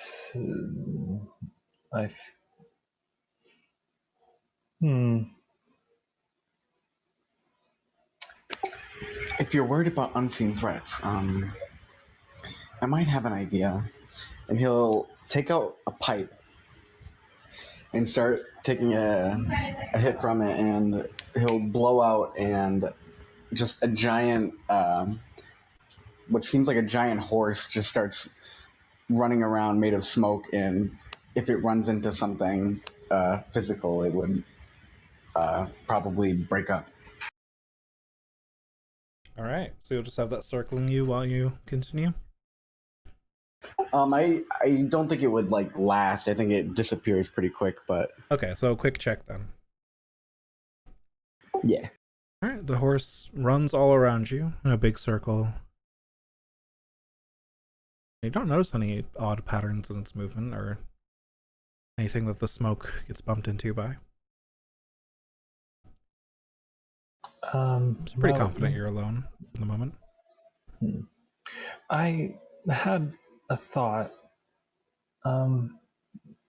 If you're worried about unseen threats, I might have an idea. And he'll take out a pipe and start taking a hit from it, and he'll blow out, and just a giant, what seems like a giant horse just starts running around made of smoke, and if it runs into something physical, it would probably break up. All right, so you'll just have that circling you while you continue? I don't think it would last. I think it disappears pretty quick, but Okay, so a quick check then. yeah. All right, the horse runs all around you in a big circle. You don't notice any odd patterns in its movement or anything that the smoke gets bumped into by. I'm pretty confident you're alone in the moment. I had a thought.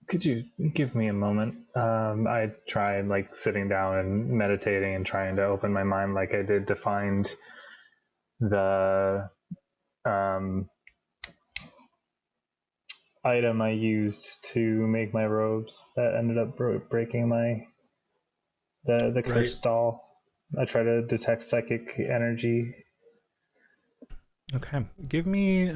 Could you give me a moment? I tried sitting down and meditating and trying to open my mind like I did to find the item I used to make my robes that ended up breaking the cursed doll. I try to detect psychic energy. Okay, give me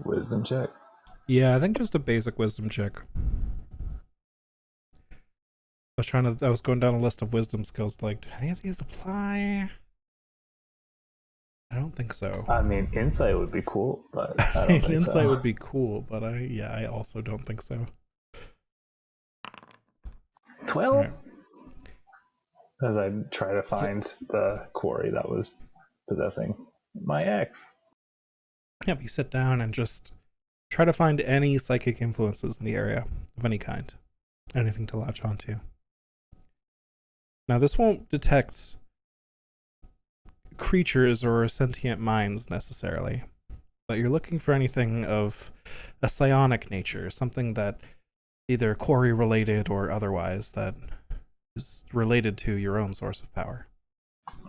Wisdom check. Yeah, I think just a basic wisdom check. I was going down a list of wisdom skills, like, do any of these apply? I don't think so. I mean, insight would be cool, but I don't think Insight so. would be cool, but I also don't think so. 12? Right. As I try to find the quarry that was possessing my ex. Yep, you sit down and just try to find any psychic influences in the area of any kind. Anything to latch onto. Now, this won't detect creatures or sentient minds necessarily, but you're looking for anything of a psionic nature, something that either quarry related or otherwise that is related to your own source of power.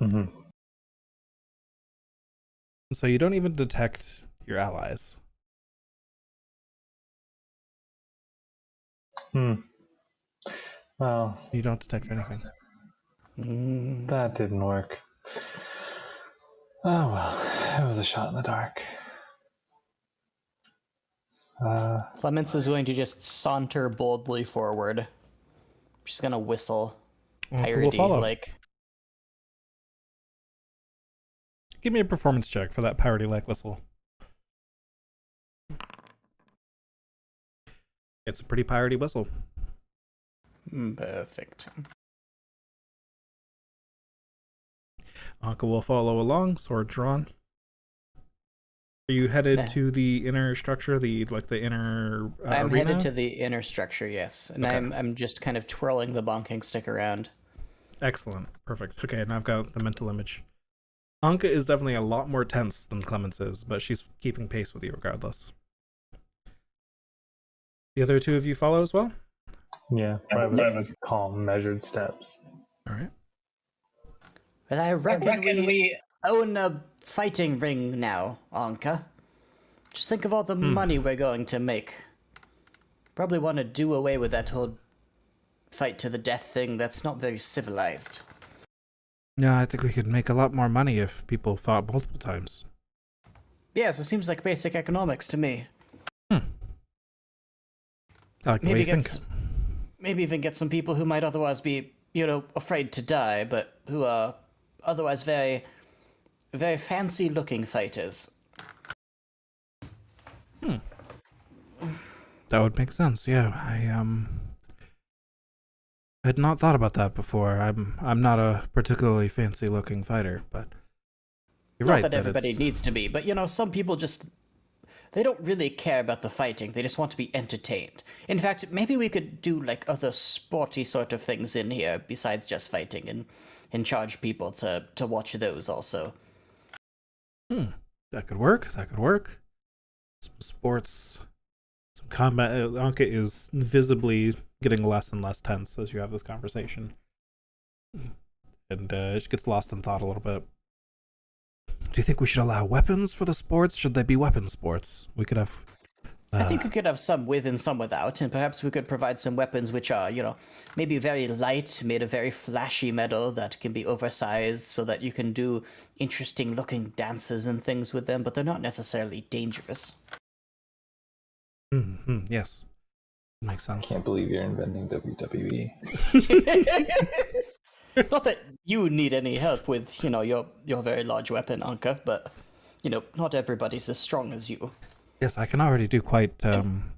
Mm-hmm. And so you don't even detect your allies. Well, You don't detect anything. that didn't work. Oh well, it was a shot in the dark. Clemens is going to just saunter boldly forward. She's gonna whistle. We'll follow. Like. Give me a performance check for that piratey-like whistle. It's a pretty piratey whistle. Perfect. Anka will follow along, sword drawn. Are you headed to the inner structure, the inner I'm arena? headed to the inner structure, yes, and Okay. I'm just kind of twirling the bonking stick around. Excellent, perfect. Okay, now I've got the mental image. Anka is definitely a lot more tense than Clemens is, but she's keeping pace with you regardless. The other two of you follow as well? Yeah, private, calm, measured steps. All right. But I reckon we own a fighting ring now, Anka. Just think of all the money we're going to make. Probably want to do away with that whole fight to the death thing. That's not very civilized. No, I think we could make a lot more money if people fought multiple times. Yes, it seems like basic economics to me. I like the way you think. Maybe even get some people who might otherwise be, afraid to die, but who are otherwise very, very fancy-looking fighters. That would make sense. Yeah, I had not thought about that before. I'm not a particularly fancy-looking fighter, but you're right. Not that everybody needs to be, but some people just, they don't really care about the fighting. They just want to be entertained. In fact, maybe we could do like other sporty sort of things in here besides just fighting, and charge people to watch those also. That could work. Some sports, some combat. Anka is visibly getting less and less tense as you have this conversation, and she gets lost in thought a little bit. Do you think we should allow weapons for the sports? Should they be weapon sports? We could have. I think we could have some with and some without, and perhaps we could provide some weapons which are, maybe very light, made of very flashy metal that can be oversized so that you can do interesting looking dances and things with them, but they're not necessarily dangerous. Yes. Makes sense. Can't believe you're inventing WWE. Not that you need any help with, your very large weapon, Anka, but, not everybody's as strong as you. Yes, I can already do quite. I'm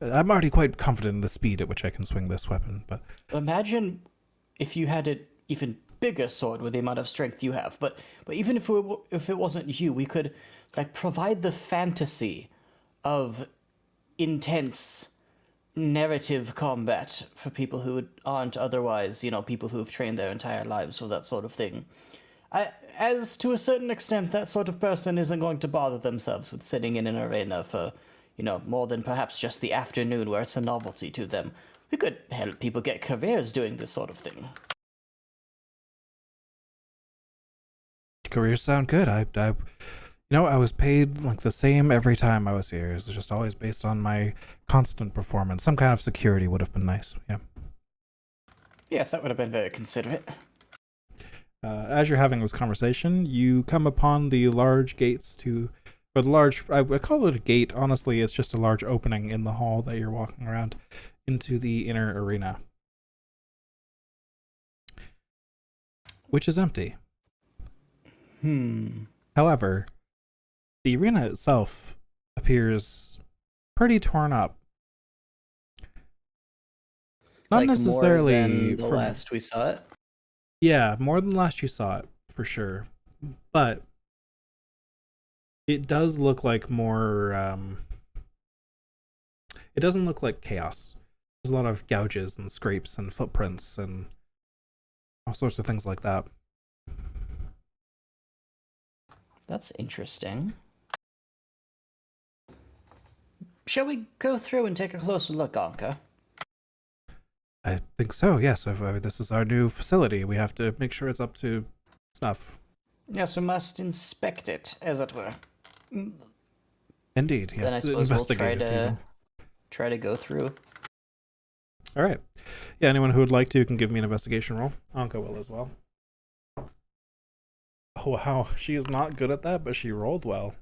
already quite confident in the speed at which I can swing this weapon. But imagine if you had an even bigger sword with the amount of strength you have. But even if it wasn't you, we could provide the fantasy of intense narrative combat for people who aren't otherwise, people who have trained their entire lives for that sort of thing. As to a certain extent, that sort of person isn't going to bother themselves with sitting in an arena for, more than perhaps just the afternoon where it's a novelty to them. We could help people get careers doing this sort of thing. careers sound good. I was paid like the same every time I was here. It was just always based on my constant performance. Some kind of security would have been nice. Yeah. Yes, that would have been very considerate. As you're having this conversation, you come upon the large gates or the large, I call it a gate. Honestly, it's just a large opening in the hall that you're walking around into the inner arena, which is empty. However, the arena itself appears pretty torn up. Not like necessarily more than the last we saw it. Yeah, more than last you saw it, for sure. But it does look like more it doesn't look like chaos. There's a lot of gouges and scrapes and footprints and all sorts of things like that. That's interesting. Shall we go through and take a closer look, Anka? I think so, yes. This is our new facility. We have to make sure it's up to snuff. Yes, we must inspect it, as it were. Indeed, yes. Then I suppose we'll Investigate try to go through. All right. Yeah, anyone who would like to can give me an investigation roll. Anka will as well. Oh, wow. She is not good at that, but she rolled well.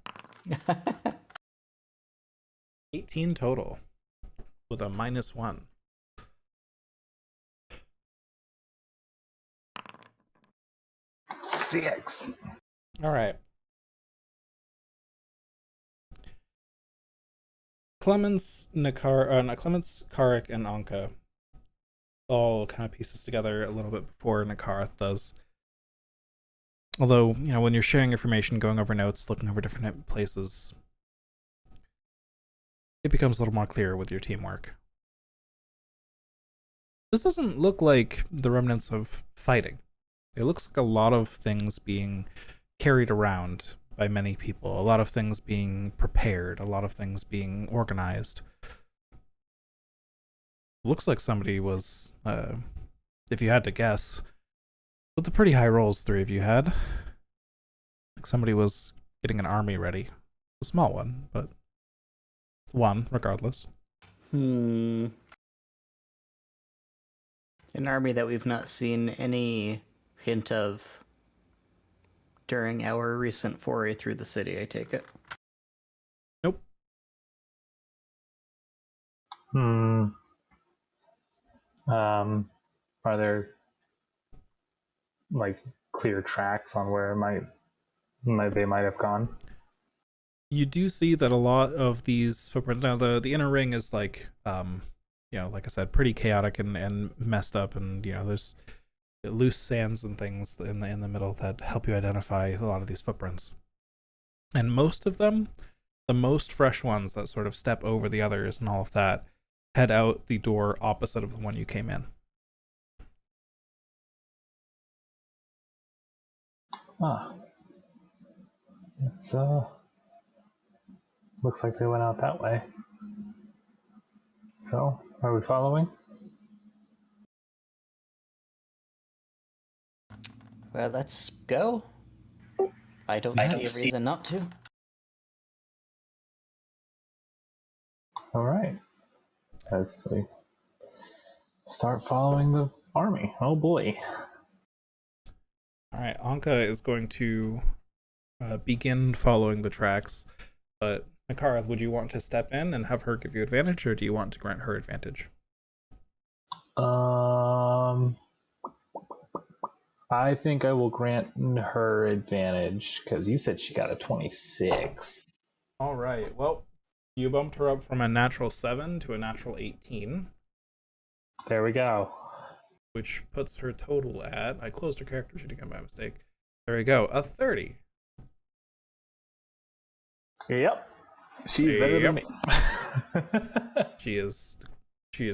18 total with a -1. Six. All right. Clemens, Karik, and Anka all kind of pieces together a little bit before Nakarth does. Although, when you're sharing information, going over notes, looking over different places, it becomes a little more clear with your teamwork. This doesn't look like the remnants of fighting. It looks like a lot of things being carried around by many people, a lot of things being prepared, a lot of things being organized. Looks like somebody was, if you had to guess, with the pretty high rolls three of you had, like somebody was getting an army ready. A small one, but one regardless. An army that we've not seen any hint of during our recent foray through the city, I take it. Nope. Are there like clear tracks on where they might have gone? You do see that a lot of these footprints. Now, the inner ring is like, like I said, pretty chaotic and messed up, and there's loose sands and things in the middle that help you identify a lot of these footprints. And most of them, the most fresh ones that sort of step over the others and all of that, head out the door opposite of the one you came in. It's looks like they went out that way. So, are we following? Well, let's go. I don't see a reason not to. All right. As we start following the army. Oh boy. All right, Anka is going to begin following the tracks, but Nakara, would you want to step in and have her give you advantage, or do you want to grant her advantage? I think I will grant her advantage because you said she got a 26. All right. Well, you bumped her up from a natural 7 to a natural 18. There we go. Which puts her total at, I closed her character sheet again by mistake. There we go, a 30. Yep. She's better than me. She is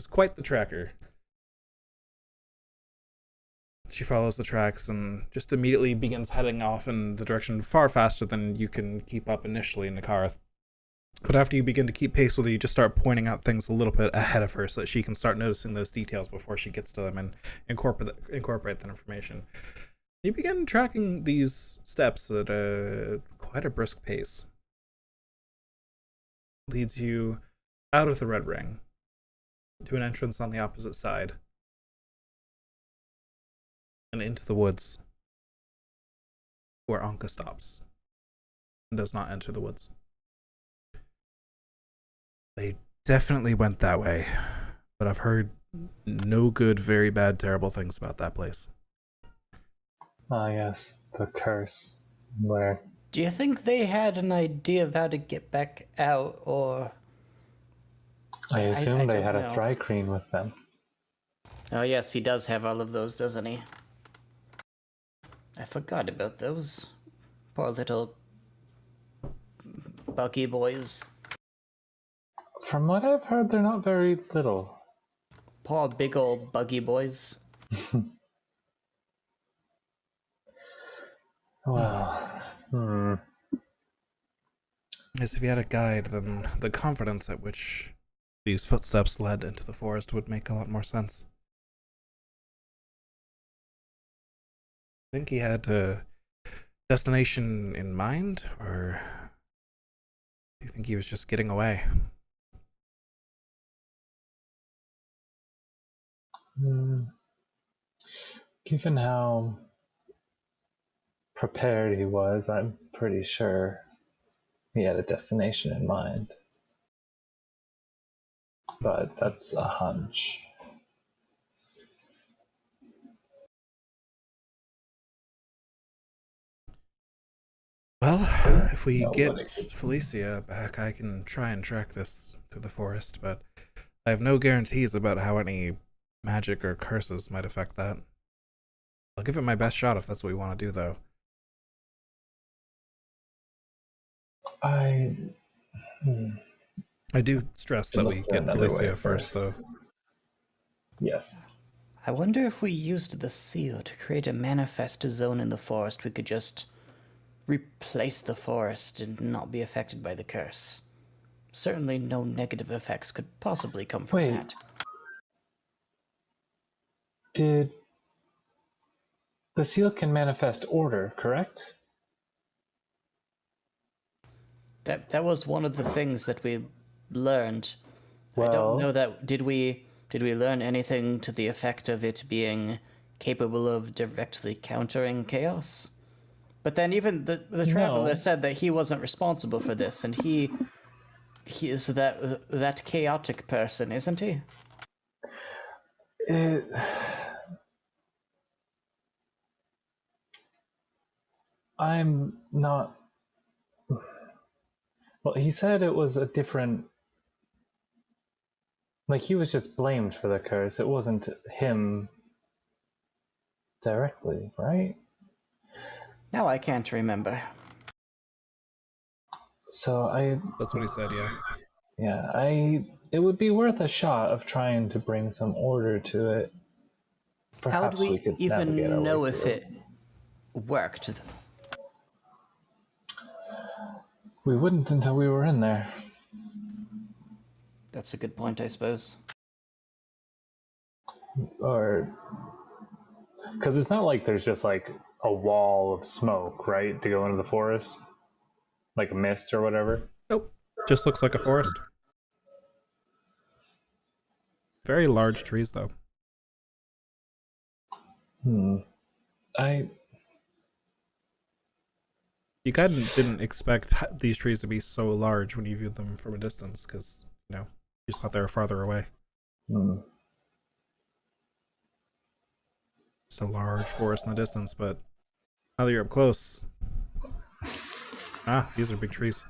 quite the tracker. She follows the tracks and just immediately begins heading off in the direction far faster than you can keep up initially in the car. But after you begin to keep pace with her, you just start pointing out things a little bit ahead of her so that she can start noticing those details before she gets to them and incorporate that information. You begin tracking these steps at quite a brisk pace. Leads you out of the Red Ring to an entrance on the opposite side and into the woods, where Anka stops and does not enter the woods. They definitely went that way, but I've heard no good, very bad, terrible things about that place. Ah, yes, the curse. Where? Do you think they had an idea of how to get back out, or... I assume they don't had a know. Thrycreen with them. Oh yes, he does have all of those, doesn't he? I forgot about those. Poor little... buggy boys. From what I've heard, they're not very little. Poor big old buggy boys. Well, As if you had a guide, then the confidence at which these footsteps led into the forest would make a lot more sense. Think he had a destination in mind, or do you think he was just getting away? Given how prepared he was, I'm pretty sure he had a destination in mind. But that's a hunch. Well, if we No, get what it could- Felicia back, I can try and track this through the forest, but I have no guarantees about how any magic or curses might affect that. I'll give it my best shot if that's what we want to do, though. I do stress that we look for get another way Felicia first, though. Yes. I wonder if we used the seal to create a manifest zone in the forest, we could just replace the forest and not be affected by the curse. Certainly no negative effects could possibly come from Wait. that. Did the seal can manifest order, correct? That was one of the things that we learned. I don't Well- know that did we learn anything to the effect of it being capable of directly countering chaos? But then even the traveler said that he wasn't responsible for this, and he is that chaotic person, isn't he? I'm not. Well, he said it was a different. Like, he was just blamed for the curse. It wasn't him directly, right? Now I can't remember. So That's what he said, yes. yeah, it would be worth a shot of trying to bring some order to it. How Perhaps would we could even navigate our way know through if it worked? We wouldn't until we were in there. That's a good point, I suppose. Or because it's not like there's just like a wall of smoke, right, to go into the forest, like a mist or whatever. Nope. Just looks like a forest. Very large trees, though. You kind of didn't expect these trees to be so large when you viewed them from a distance, because, you just thought they were farther away. Just a large forest in the distance, but now that you're up close... these are big trees.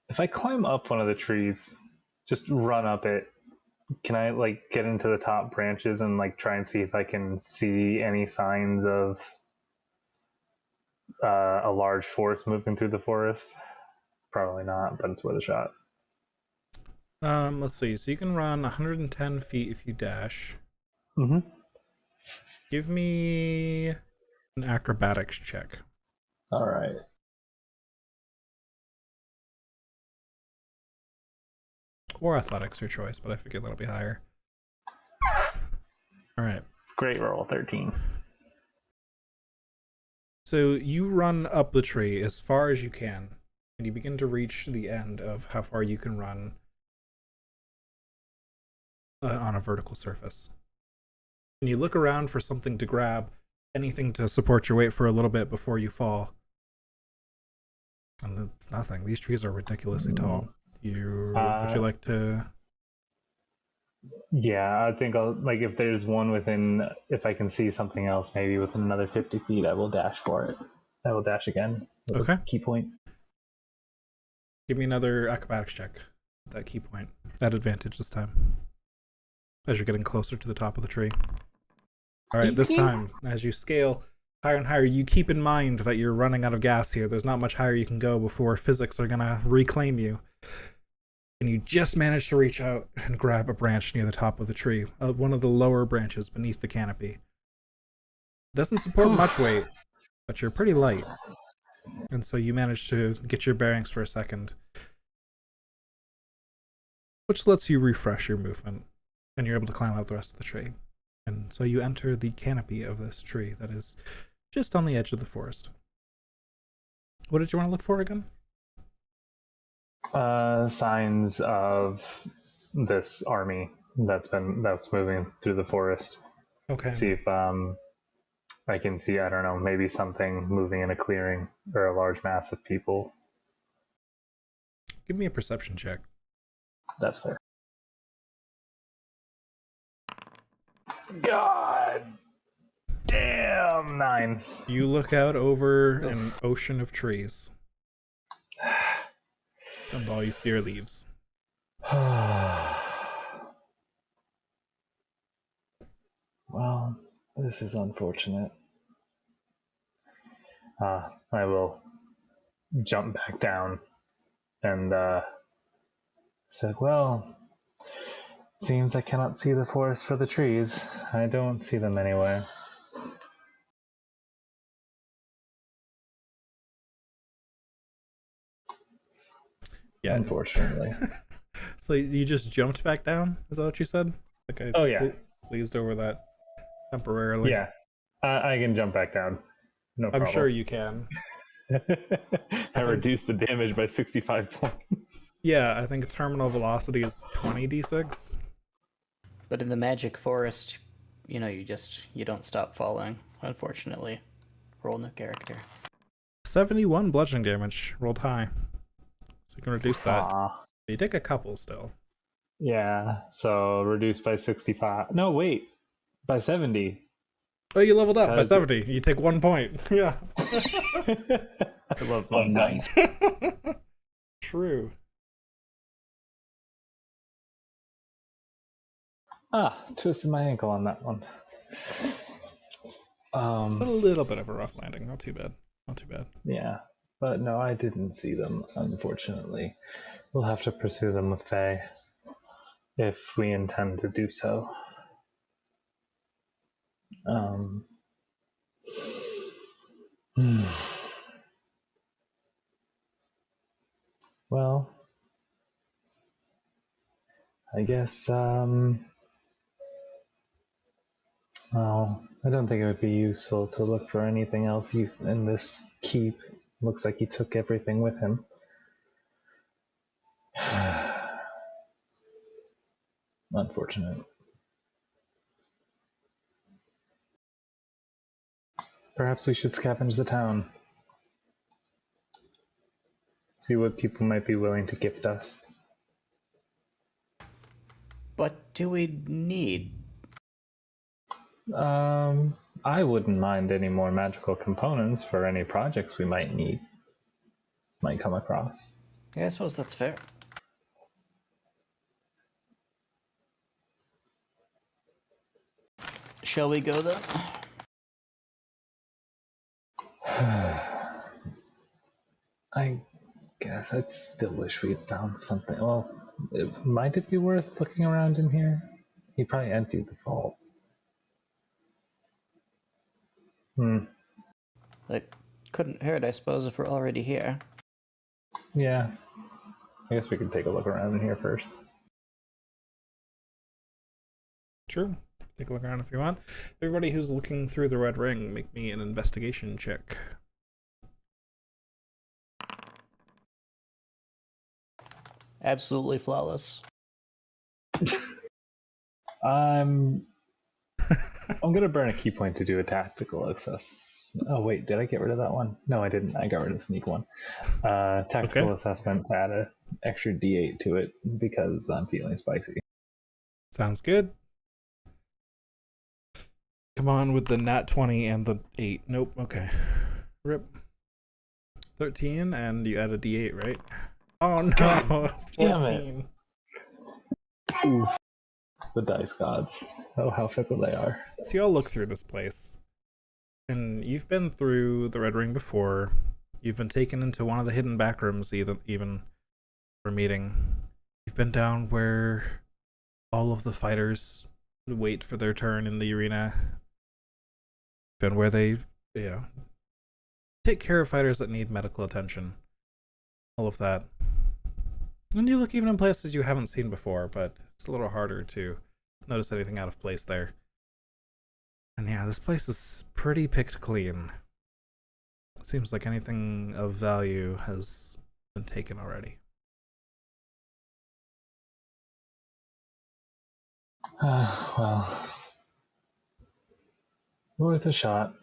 If I climb up one of the trees, just run up it, can I like get into the top branches and like try and see if I can see any signs of a large force moving through the forest? Probably not, but it's worth a shot. Let's see. So you can run 110 feet if you dash. Mm-hmm. Give me an acrobatics check. All right. Or athletics, your choice, but I figured that'll be higher. All right. Great roll, 13. So you run up the tree as far as you can, and you begin to reach the end of how far you can run on a vertical surface. And you look around for something to grab, anything to support your weight for a little bit before you fall. And it's nothing. These trees are ridiculously tall. Would you like to? Yeah, I think I'll, like, if there's one within, if I can see something else, maybe within another 50 feet, I will dash for it. I will dash again with Okay. a key point. Give me another acrobatics check. That key point. At advantage this time. As you're getting closer to the top of the tree. Alright, this time, as you scale higher and higher, you keep in mind that you're running out of gas here. There's not much higher you can go before physics are gonna reclaim you. And you just manage to reach out and grab a branch near the top of the tree, one of the lower branches beneath the canopy. It doesn't support much weight, but you're pretty light. And so you manage to get your bearings for a second, which lets you refresh your movement, and you're able to climb out the rest of the tree. And so you enter the canopy of this tree that is just on the edge of the forest. What did you want to look for again? Signs of this army that's moving through the forest. Okay. See if I can see, I don't know, maybe something moving in a clearing or a large mass of people. Give me a perception check. That's fair. God damn, 9. You look out over an ocean of trees. And all you see are leaves. Well, this is unfortunate. I will jump back down and say, well, seems I cannot see the forest for the trees. I don't see them anywhere. Yeah, unfortunately. So you just jumped back down? Is that what you said? Okay. Oh yeah. Glazed over that temporarily. Yeah, I can jump back down. No problem. I'm sure you can. I reduced the damage by 65 points. Yeah, I think terminal velocity is 20d6. But in the magic forest, you don't stop falling, unfortunately. Roll new character. 71 bludgeoning damage. Rolled high. So you can reduce that. You take a couple still. Yeah, so reduced by 65. No, wait. By 70. Oh, you leveled up by 70. You take 1 point. Yeah. I love my nice. True. Twisted my ankle on that one. It's a little bit of a rough landing. Not too bad. Not too bad. Yeah, but no, I didn't see them, unfortunately. We'll have to pursue them with Faye if we intend to do so. Well, I guess, well, I don't think it would be useful to look for anything else in this keep. Looks like he took everything with him. Unfortunate. Perhaps we should scavenge the town. See what people might be willing to gift us. What do we need? I wouldn't mind any more magical components for any projects we might come across. Yeah, I suppose that's fair. Shall we go then? I guess I'd still wish we'd found something. Well, might it be worth looking around in here? He probably emptied the vault. It couldn't hurt, I suppose, if we're already here. Yeah. I guess we could take a look around in here first. Sure. Take a look around if you want. Everybody who's looking through the red ring, make me an investigation check. Absolutely flawless. I'm gonna burn a key point to do a tactical assess. Oh wait, did I get rid of that one? No, I didn't. I got rid of the sneak one. Tactical Okay. assessment to add an extra D8 to it because I'm feeling spicy. Sounds good. Come on with the nat 20 and the 8. Nope. Okay. Rip. 13, and you add a D8, right? Oh no! God damn it. 14. Oof. The dice gods. Oh, how fickle they are. So you all look through this place, and you've been through the Red Ring before. You've been taken into one of the hidden back rooms, even for a meeting. You've been down where all of the fighters wait for their turn in the arena. Been where they, take care of fighters that need medical attention. All of that. And you look even in places you haven't seen before, but it's a little harder to notice anything out of place there. And yeah, this place is pretty picked clean. It seems like anything of value has been taken already. Well, worth a shot.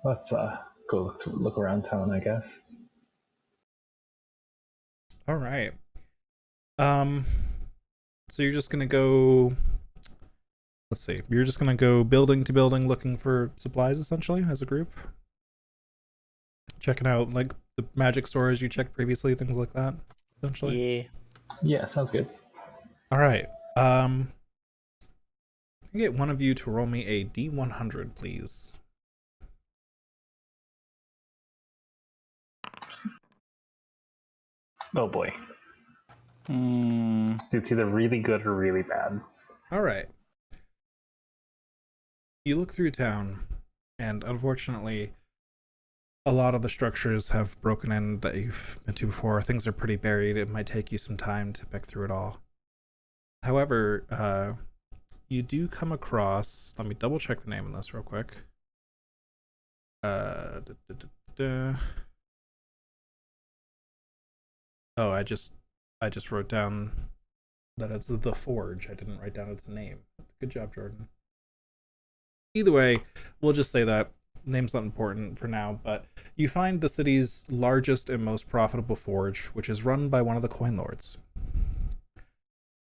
Let's go look around town, I guess. All right. So you're just gonna go. Let's see. You're just gonna go building to building looking for supplies, essentially, as a group. Checking out like the magic stores you checked previously, things like that. Essentially. Yeah, sounds good. All right. Can I get one of you to roll me a D100, please? Oh boy. It's either really good or really bad. All right. You look through town, and unfortunately, a lot of the structures have broken in that you've been to before. Things are pretty buried. It might take you some time to pick through it all. However, you do come across. Let me double check the name of this real quick. Oh, I just wrote down that it's the Forge. I didn't write down its name. Good job, Jordan. Either way, we'll just say that name's not important for now, but you find the city's largest and most profitable forge, which is run by one of the coin lords.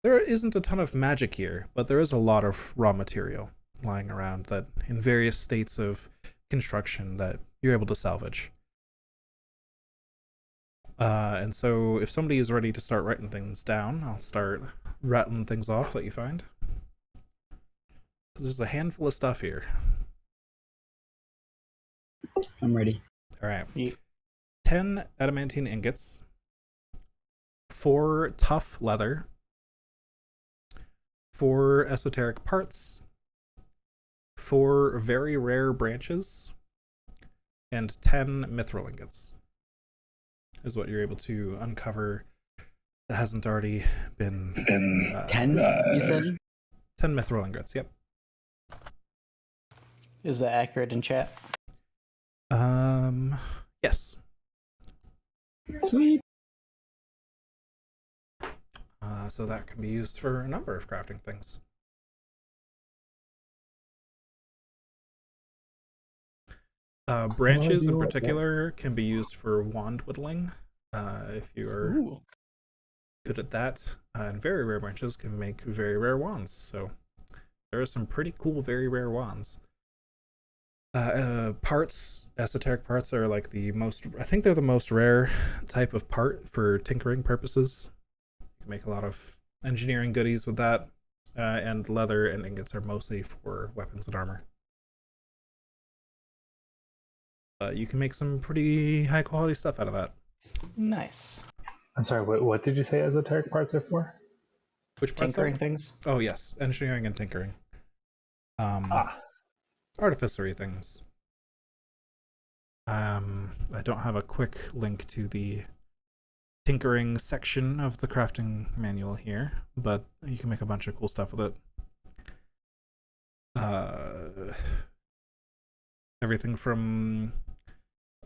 There isn't a ton of magic here, but there is a lot of raw material lying around that in various states of construction that you're able to salvage. And so if somebody is ready to start writing things down, I'll start rattling things off that you find. Because there's a handful of stuff here. I'm ready. All right. 10 adamantine ingots, 4 tough leather, 4 esoteric parts, 4 very rare branches, and 10 mithril ingots is what you're able to uncover that hasn't already been... 10, you said? 10 mithril ingots, yep. Is that accurate in chat? Yes. Sweet. So that can be used for a number of crafting things. Branches in particular can be used for wand whittling, if you are good at that. And very rare branches can make very rare wands. So there are some pretty cool very rare wands. Parts, esoteric parts are like the most, I think they're the most rare type of part for tinkering purposes. You can make a lot of engineering goodies with that. And leather and ingots are mostly for weapons and armor. You can make some pretty high quality stuff out of that. Nice. I'm sorry, what did you say esoteric parts are for? Which parts? Tinkering things? Oh, yes. Engineering and tinkering. Artificery things. I don't have a quick link to the tinkering section of the crafting manual here, but you can make a bunch of cool stuff with it. Everything from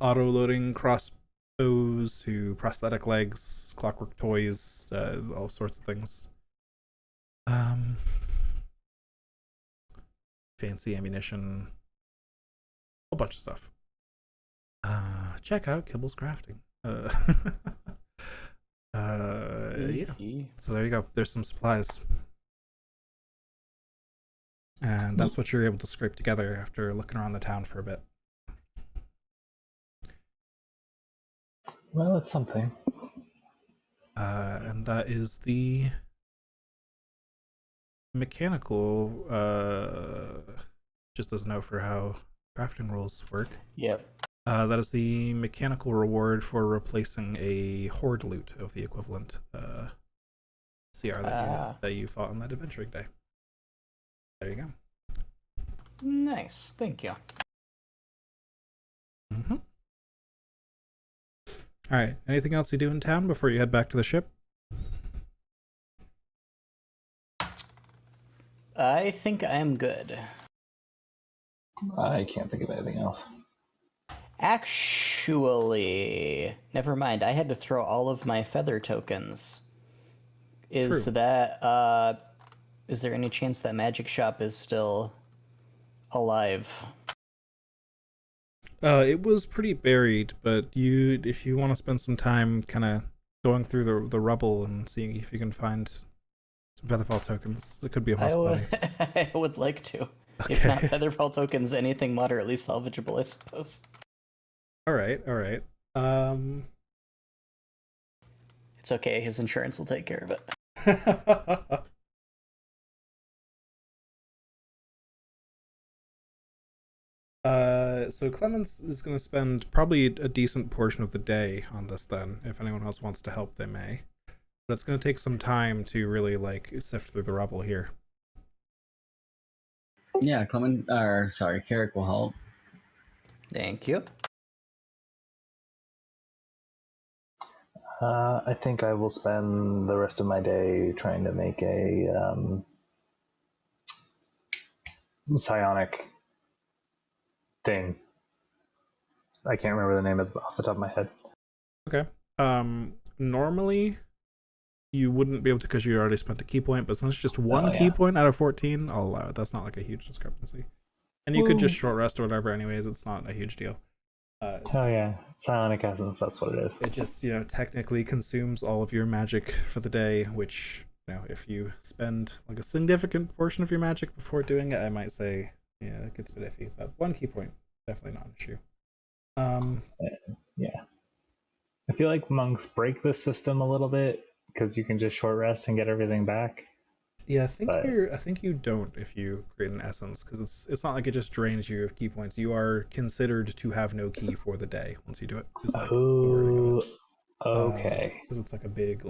auto-loading crossbows to prosthetic legs, clockwork toys, all sorts of things. Fancy ammunition, a bunch of stuff. Check out Kibble's Crafting. Yeah. So there you go. There's some supplies. And that's what you're able to scrape together after looking around the town for a bit. Well, it's something. And that is the mechanical, just as a note for how crafting rules work. Yep. That is the mechanical reward for replacing a horde loot of the equivalent CR that you fought on that adventuring day. There you go. Nice. Thank you. Mm-hmm. All right. Anything else you do in town before you head back to the ship? I think I am good. I can't think of anything else. Actually, never mind. I had to throw all of my feather tokens. Is True. that is there any chance that Magic Shop is still alive? It was pretty buried, but if you want to spend some time kind of going through the rubble and seeing if you can find some Featherfall tokens, it could be a possibility. I would like to. Okay. If not Featherfall tokens, anything moderately salvageable, I suppose. All right. It's okay. His insurance will take care of it. So Clemens is going to spend probably a decent portion of the day on this then. If anyone else wants to help, they may. But it's going to take some time to really sift through the rubble here. Yeah, Carrick will help. Thank you. I think I will spend the rest of my day trying to make a psionic thing. I can't remember the name off the top of my head. Okay. Normally you wouldn't be able to because you already spent a key point, but since it's just one key point out of 14, I'll allow it. That's not like a huge discrepancy. And you could just short rest or whatever anyways. It's not a huge deal. Psionic essence, that's what it is. It just, technically consumes all of your magic for the day, which, if you spend like a significant portion of your magic before doing it, I might say, yeah, it gets a bit iffy. But one key point, definitely not an issue. Yeah. I feel like monks break this system a little bit because you can just short rest and get everything back. Yeah, I think you don't if you create an essence, because it's not like it just drains you of key points. You are considered to have no key for the day once you do it. Okay. Because it's like a big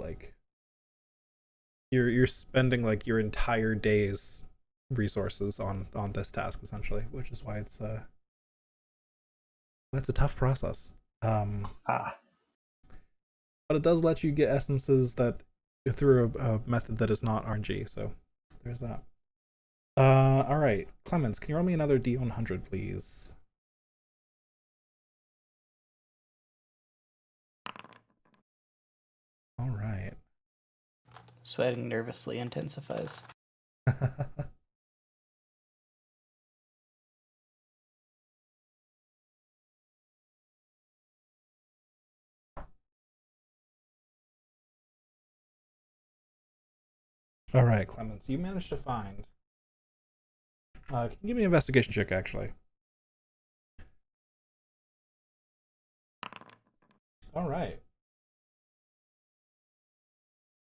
you're spending like your entire day's resources on this task essentially, which is why it's a tough process. But it does let you get essences that through a method that is not RNG, so there's that. All right, Clemens, can you roll me another D100, please? All right. Sweating nervously intensifies. All right, Clemens, you managed to find. Can you give me an investigation check, actually? All right.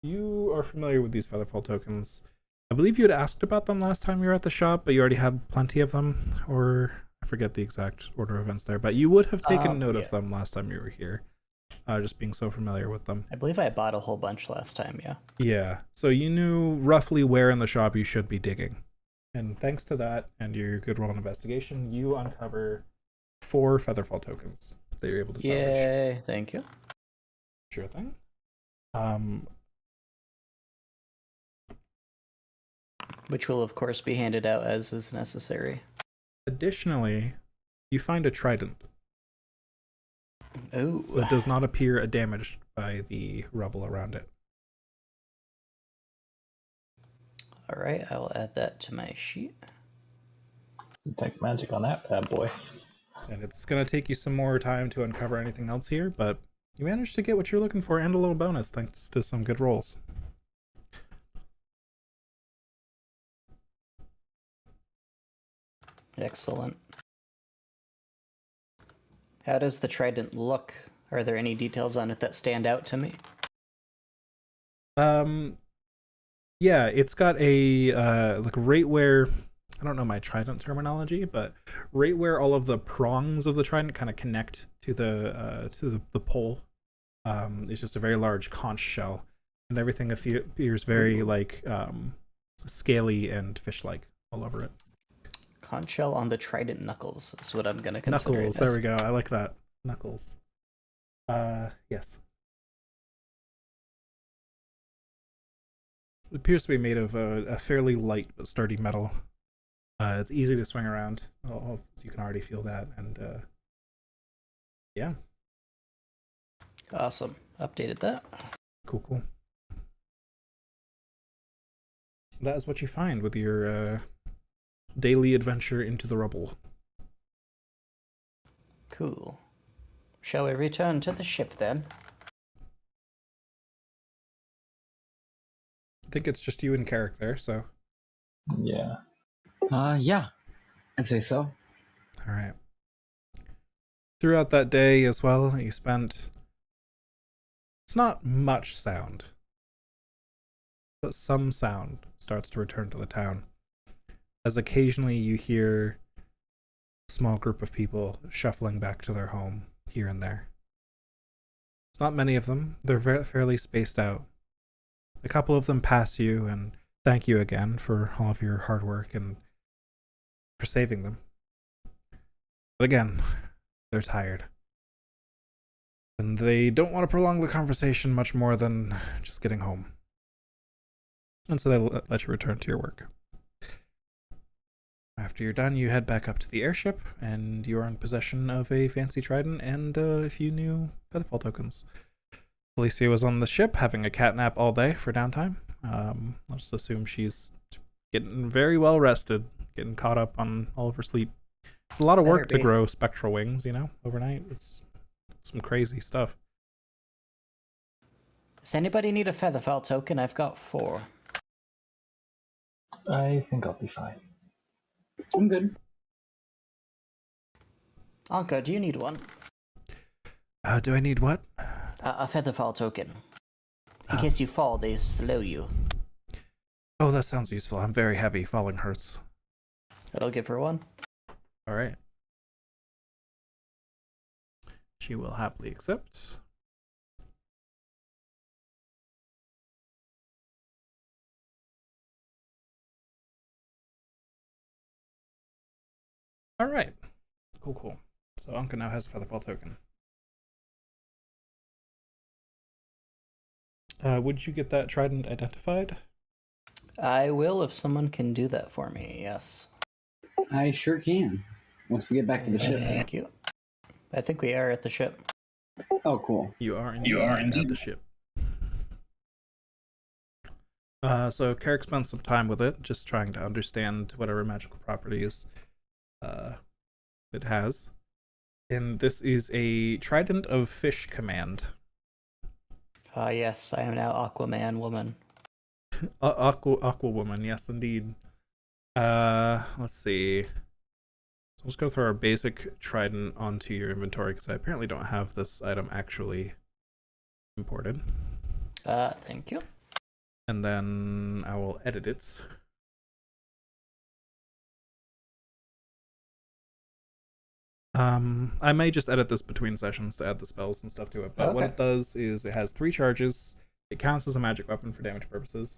You are familiar with these Featherfall tokens. I believe you had asked about them last time you were at the shop, but you already had plenty of them, or I forget the exact order of events there, but you would have taken note of them last time you were here, just being so familiar with them. I believe I bought a whole bunch last time, yeah. Yeah, so you knew roughly where in the shop you should be digging. And thanks to that and your good roll in investigation, you uncover 4 Featherfall tokens that you're able to salvage. Yay, thank you. Sure thing. Um, Which will, of course, be handed out as is necessary. Additionally, you find a trident Oh. that does not appear damaged by the rubble around it. All right, I will add that to my sheet. Detect magic on that bad boy. And it's going to take you some more time to uncover anything else here, but you managed to get what you're looking for and a little bonus thanks to some good rolls. Excellent. How does the trident look? Are there any details on it that stand out to me? Yeah, it's got a like right where, I don't know my trident terminology, but right where all of the prongs of the trident kind of connect to the pole, it's just a very large conch shell, and everything appears very like scaly and fish-like all over it. Conch shell on the trident knuckles is what I'm gonna consider. Knuckles, there we go. I like that. Knuckles. Yes. It appears to be made of a fairly light but sturdy metal. It's easy to swing around. Oh, you can already feel that, and yeah. Awesome. Updated that. Cool. That is what you find with your daily adventure into the rubble. Cool. Shall we return to the ship then? I think it's just you in character, so. Yeah. Yeah, I'd say so. All right. Throughout that day as well, you spent. It's not much sound, but some sound starts to return to the town, as occasionally you hear a small group of people shuffling back to their home here and there. It's not many of them. They're fairly spaced out. A couple of them pass you and thank you again for all of your hard work and for saving them. But again, they're tired. And they don't want to prolong the conversation much more than just getting home. And so they let you return to your work. After you're done, you head back up to the airship, and you're in possession of a fancy trident and a few new Featherfall tokens. Felicia was on the ship having a cat nap all day for downtime. I'll just assume she's getting very well rested, getting caught up on all of her sleep. It's a lot of work to grow spectral wings, overnight. It's some crazy stuff. Does anybody need a Featherfall token? I've got 4. I think I'll be fine. I'm good. Anka, do you need one? Do I need what? A Featherfall token. In case you fall, they slow you. Oh, that sounds useful. I'm very heavy. Falling hurts. I'll give her one. All right. She will happily accept. All right. Cool. So Anka now has a Featherfall token. Would you get that trident identified? I will if someone can do that for me, yes. I sure can. Once we get back to the ship. Thank you. I think we are at the ship. Oh, cool. You are indeed at the ship. So Carrick spends some time with it, just trying to understand whatever magical properties it has. And this is a Trident of Fish Command. Yes, I am now Aquaman woman. Aqua woman, yes indeed. Let's see. So let's go through our basic trident onto your inventory because I apparently don't have this item actually imported. Thank you. And then I will edit it. I may just edit this between sessions to add the spells and stuff to it, but what it does is it has 3 charges. It counts as a magic weapon for damage purposes.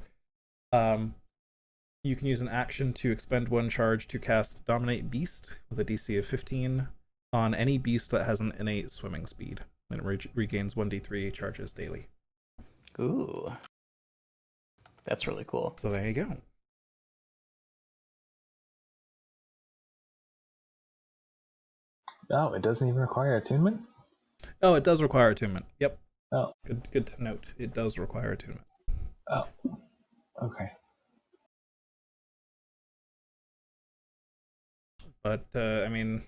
You can use an action to expend 1 charge to cast Dominate Beast with a DC of 15 on any beast that has an innate swimming speed, and it regains 1d3 charges daily. Ooh. That's really cool. So there you go. Oh, it doesn't even require attunement? Oh, it does require attunement. Yep. Oh. Good to note. It does require attunement. Oh. Okay. But I mean,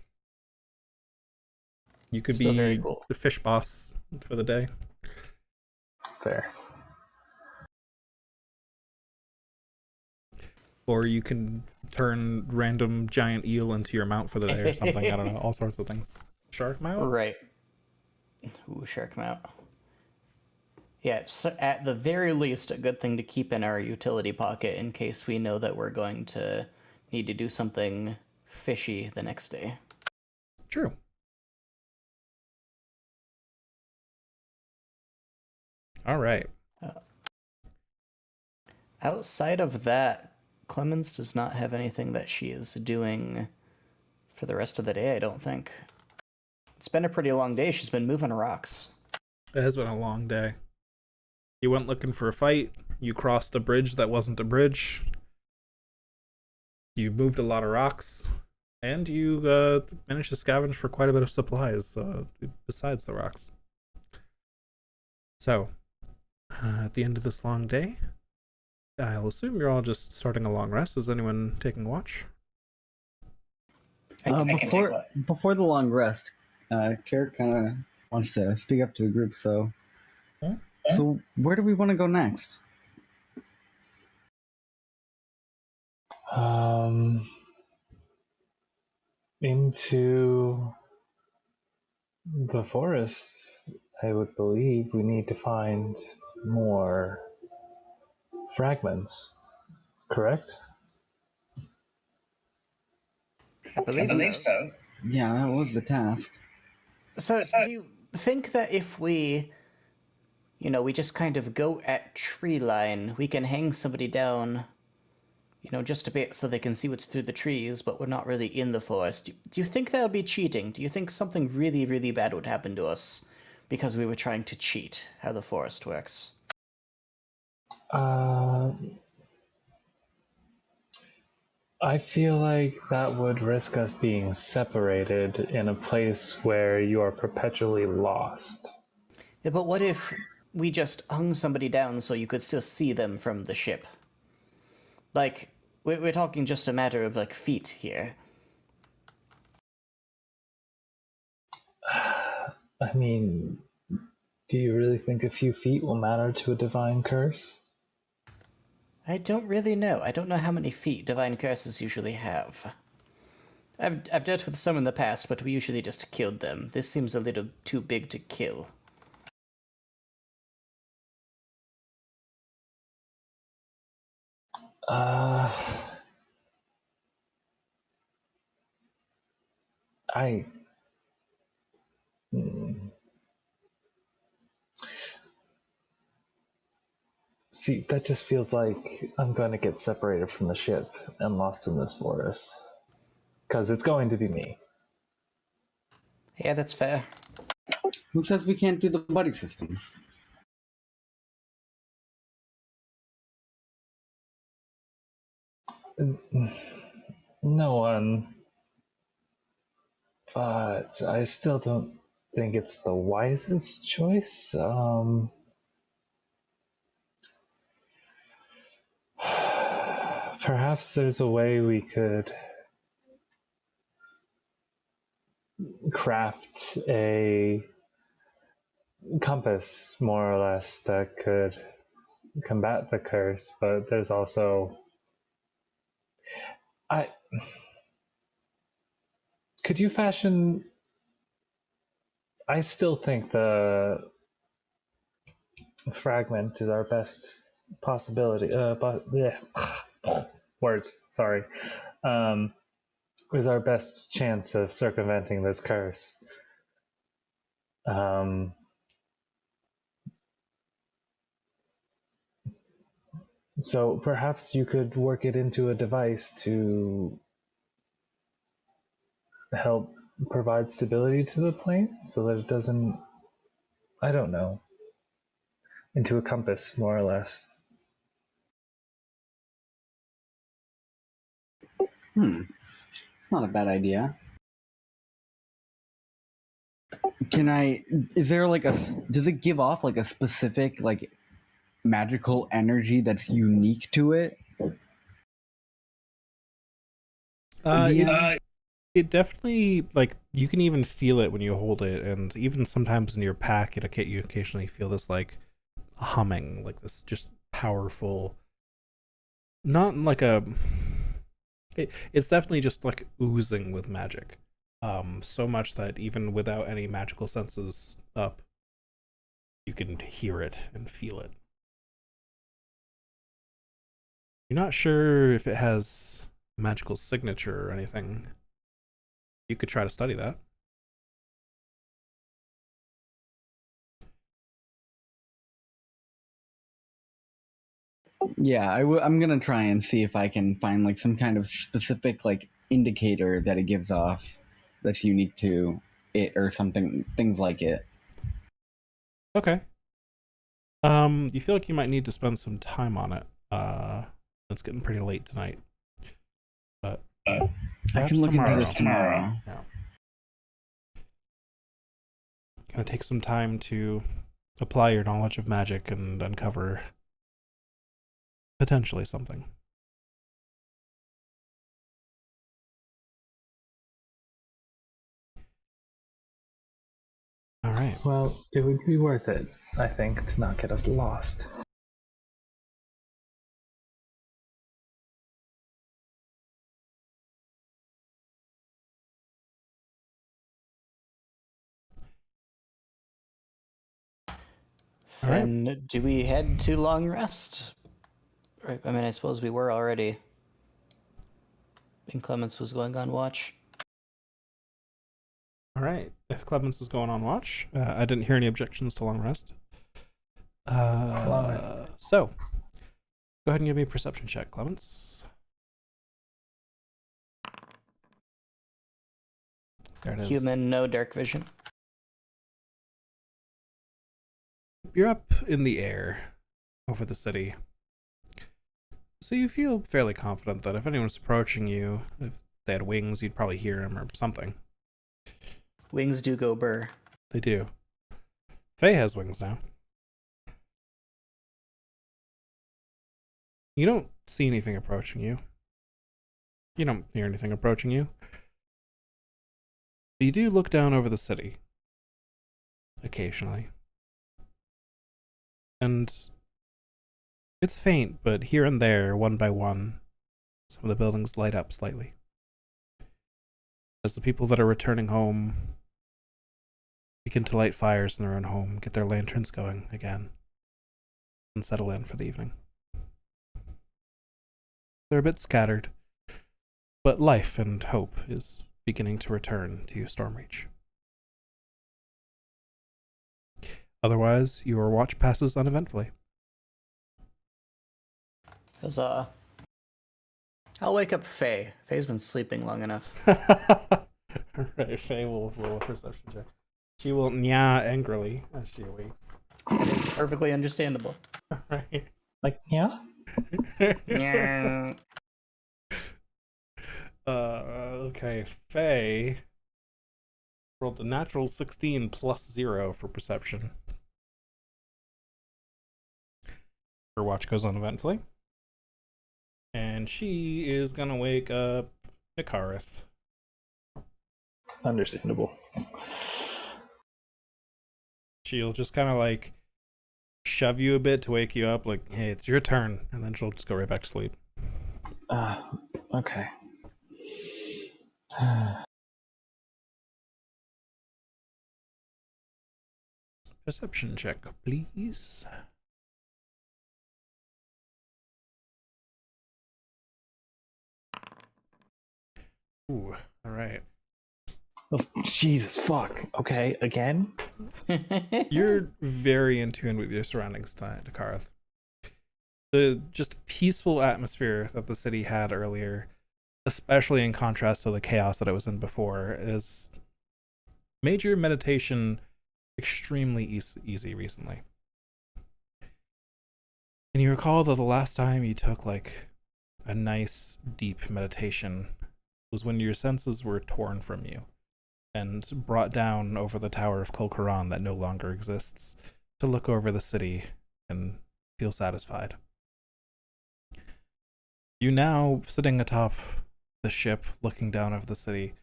you could Still be very cool. the fish boss for the day. Fair. Or you can turn random giant eel into your mount for the day or something. I don't know. All sorts of things. Shark mount? Right. Ooh, shark mount. Yeah, so at the very least, a good thing to keep in our utility pocket in case we know that we're going to need to do something fishy the next day. True. All right. Outside of that, Clemens does not have anything that she is doing for the rest of the day, I don't think. It's been a pretty long day. She's been moving rocks. It has been a long day. You went looking for a fight. You crossed a bridge that wasn't a bridge. You moved a lot of rocks. And you managed to scavenge for quite a bit of supplies besides the rocks. So, at the end of this long day, I'll assume you're all just starting a long rest. Is anyone taking watch? Before the long rest, Carrot kind of wants to speak up to the group. So where do we want to go next? Into the forest, I would believe. We need to find more fragments, correct? I believe so. Yeah, that was the task. So, do you think that if we just kind of go at tree line, we can hang somebody down, just a bit so they can see what's through the trees, but we're not really in the forest? Do you think that would be cheating? Do you think something really, really bad would happen to us because we were trying to cheat how the forest works? I feel like that would risk us being separated in a place where you are perpetually lost. Yeah, but what if we just hung somebody down so you could still see them from the ship? Like, we're talking just a matter of, like, feet here. I mean, do you really think a few feet will matter to a divine curse? I don't really know. I don't know how many feet divine curses usually have. I've dealt with some in the past, but we usually just killed them. This seems a little too big to kill. I... See, that just feels like I'm going to get separated from the ship and lost in this forest. Because it's going to be me. Yeah, that's fair. Who says we can't do the buddy system? No one. But I still don't think it's the wisest choice. Perhaps there's a way we could craft a compass, more or less, that could combat the curse, but there's also... Could you fashion... I still think the fragment is our best possibility. Words, sorry. Is our best chance of circumventing this curse. So perhaps you could work it into a device to help provide stability to the plane so that it doesn't... I don't know. into a compass, more or less. It's not a bad idea. Is there like does it give off like a specific like magical energy that's unique to it? It definitely, like, you can even feel it when you hold it, and even sometimes in your pack, you occasionally feel this, like, humming, like this just powerful, not like it's definitely just, like, oozing with magic. So much that even without any magical senses up, you can hear it and feel it. You're not sure if it has a magical signature or anything. You could try to study that. Yeah, I'm gonna try and see if I can find like some kind of specific like indicator that it gives off that's unique to it or something, things like it. Okay. You feel like you might need to spend some time on it. It's getting pretty late tonight. But I can look tomorrow. into this tomorrow. Yeah. Gonna take some time to apply your knowledge of magic and uncover potentially something. All right. Well, it would be worth it, I think, to not get us lost. All right. Then do we head to long rest? Right. I mean, I suppose we were already. And Clemens was going on watch. All right. If Clemens is going on watch, I didn't hear any objections to long rest. Long rest. So, go ahead and give me a perception check, Clemens. There it is. Human, no dark vision. You're up in the air over the city. So you feel fairly confident that if anyone's approaching you, if they had wings, you'd probably hear them or something. Wings do go burr. They do. Faye has wings now. You don't see anything approaching you. You don't hear anything approaching you. But you do look down over the city. Occasionally. And it's faint, but here and there, one by one, some of the buildings light up slightly. As the people that are returning home begin to light fires in their own home, get their lanterns going again, and settle in for the evening. They're a bit scattered, but life and hope is beginning to return to Stormreach. Otherwise, your watch passes uneventfully. Huzzah. I'll wake up Faye. Faye's been sleeping long enough. Alright, Faye will roll a perception check. She will nyah angrily as she awakes. It's perfectly understandable. Alright. Like, yeah? Yeah. Okay, Faye rolled a natural 16 plus 0 for perception. Her watch goes on eventfully. And she is gonna wake up Nikarith. Understandable. She'll just kind of like shove you a bit to wake you up, like, hey, it's your turn. And then she'll just go right back to sleep. Okay. Perception check, please. Ooh, alright. Oh, Jesus, fuck. Okay, again? You're very in tune with your surroundings tonight, Nikarith. The just peaceful atmosphere that the city had earlier, especially in contrast to the chaos that it was in before, is made your meditation extremely easy recently. And you recall that the last time you took like a nice deep meditation was when your senses were torn from you and brought down over the tower of Kolkaran that no longer exists to look over the city and feel satisfied. You now, sitting atop the ship, looking down over the city,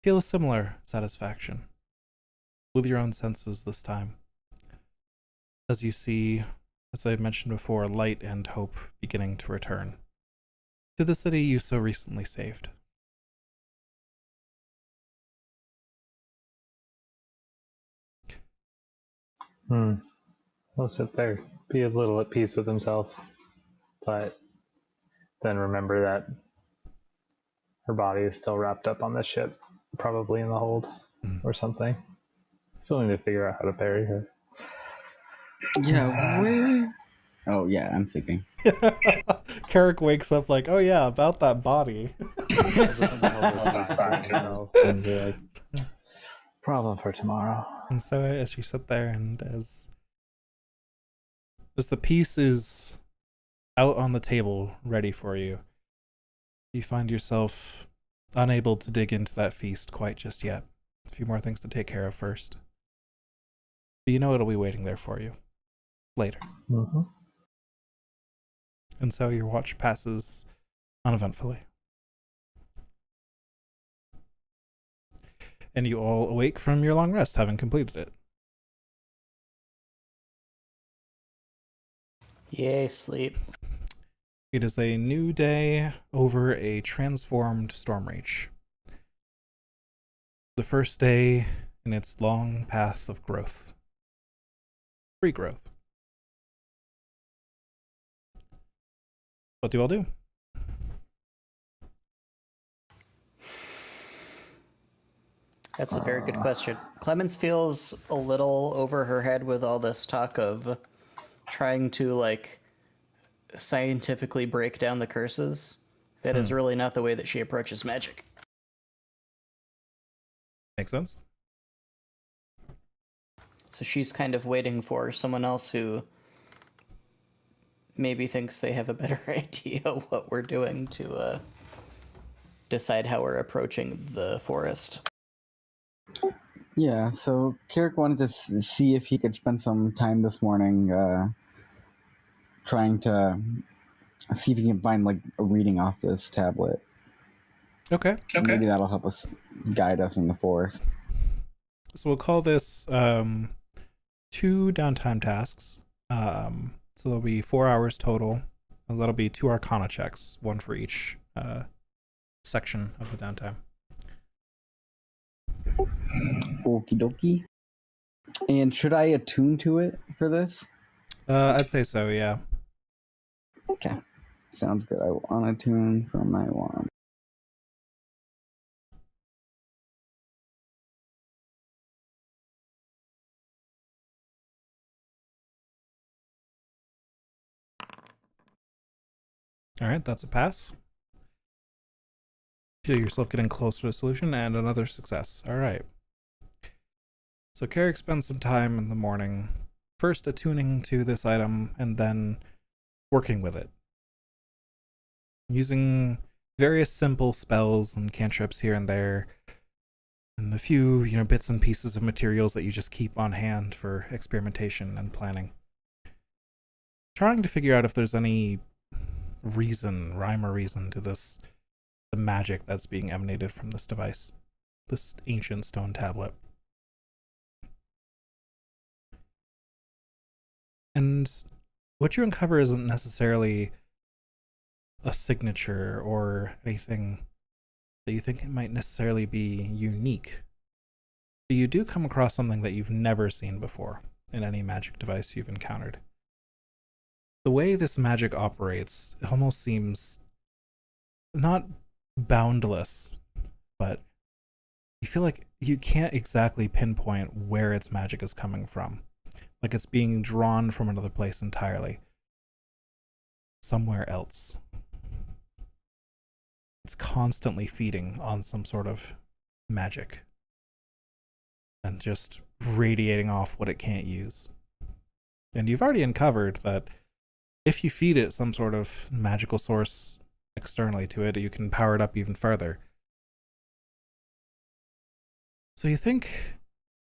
feel a similar satisfaction with your own senses this time, as you see, as I mentioned before, light and hope beginning to return to the city you so recently saved. He'll sit there, be a little at peace with himself, but then remember that her body is still wrapped up on the ship, probably in the hold or something. Still need to figure out how to bury her. Yeah, where? Oh, yeah, I'm sleeping. Carrick wakes up like, oh yeah, about that body. And be like, problem for tomorrow. And so as you sit there and as the piece is out on the table ready for you, you find yourself unable to dig into that feast quite just yet. A few more things to take care of first. But you know it'll be waiting there for you later. Mm-hmm. And so your watch passes uneventfully. And you all awake from your long rest, having completed it. Yay, sleep. It is a new day over a transformed Stormreach. The first day in its long path of growth. Free growth. What do you all do? That's a very good question. Clemens feels a little over her head with all this talk of trying to, like, scientifically break down the curses. That is really not the way that she approaches magic. Makes sense. So she's kind of waiting for someone else who maybe thinks they have a better idea what we're doing to decide how we're approaching the forest. Yeah, so Carrick wanted to see if he could spend some time this morning trying to see if he can find like a reading off this tablet. Okay. Maybe that'll help us guide us in the forest. So we'll call this 2 downtime tasks. So there'll be 4 hours total. And that'll be 2 Arcana checks, 1 for each section of the downtime. Okie dokie. And should I attune to it for this? I'd say so, yeah. Okay. Sounds good. I will unattune from my wand. Alright, that's a pass. Feel yourself getting closer to a solution, and another success. Alright. So Carrick spends some time in the morning, first attuning to this item, and then working with it. Using various simple spells and cantrips here and there, and a few, bits and pieces of materials that you just keep on hand for experimentation and planning. Trying to figure out if there's any rhyme or reason to the magic that's being emanated from this device, this ancient stone tablet. And what you uncover isn't necessarily a signature or anything that you think it might necessarily be unique. But you do come across something that you've never seen before in any magic device you've encountered. The way this magic operates, it almost seems not boundless, but you feel like you can't exactly pinpoint where its magic is coming from. Like it's being drawn from another place entirely. Somewhere else. It's constantly feeding on some sort of magic. And just radiating off what it can't use. And you've already uncovered that if you feed it some sort of magical source externally to it, you can power it up even further. So you think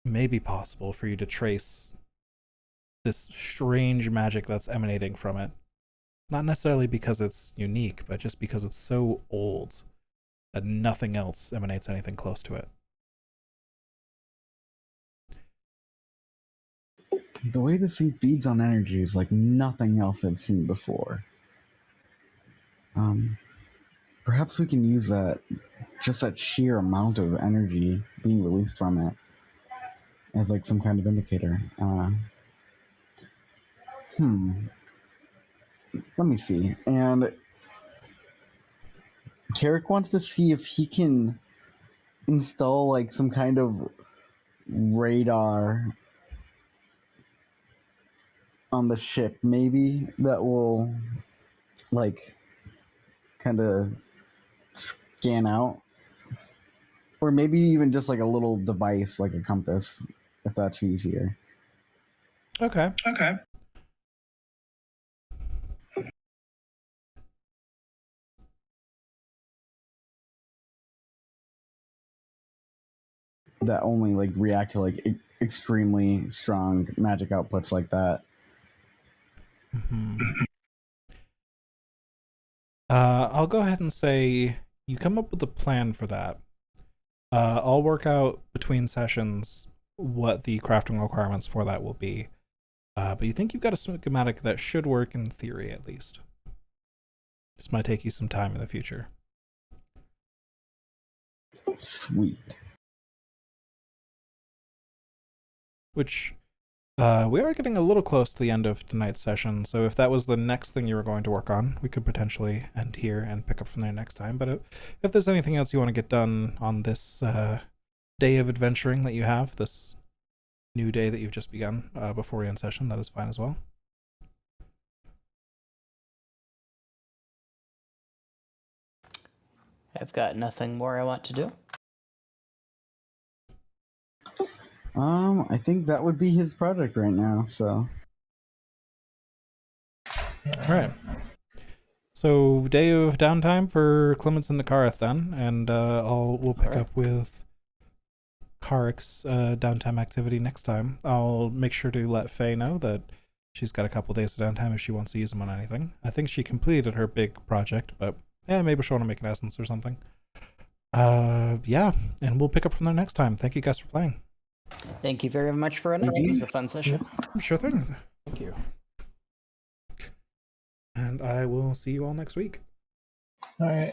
it may be possible for you to trace this strange magic that's emanating from it. Not necessarily because it's unique, but just because it's so old that nothing else emanates anything close to it. The way this thing feeds on energy is like nothing else I've seen before. Perhaps we can use that, just that sheer amount of energy being released from it as like some kind of indicator. Let me see. And Carrick wants to see if he can install like some kind of radar on the ship, maybe, that will like kind of scan out, or maybe even just like a little device like a compass, if that's easier. Okay. That only like react to like extremely strong magic outputs like that. I'll go ahead and say you come up with a plan for that. I'll work out between sessions what the crafting requirements for that will be. But you think you've got a schematic that should work in theory, at least. Just might take you some time in the future. Sweet. Which, we are getting a little close to the end of tonight's session, so if that was the next thing you were going to work on, we could potentially end here and pick up from there next time. But if there's anything else you want to get done on this day of adventuring that you have, this new day that you've just begun before we end session, that is fine as well. I've got nothing more I want to do. I think that would be his project right now, so. Alright. So, day of downtime for Clemens and Nakareth then, and we'll pick up with Karek's downtime activity next time. I'll make sure to let Faye know that she's got a couple days of downtime if she wants to use them on anything. I think she completed her big project, but yeah, maybe she'll want to make an essence or something. Yeah, and we'll pick up from there next time. Thank you guys for playing. Thank you very much for running. It was a fun session. Sure thing. Thank you. And I will see you all next week. All right.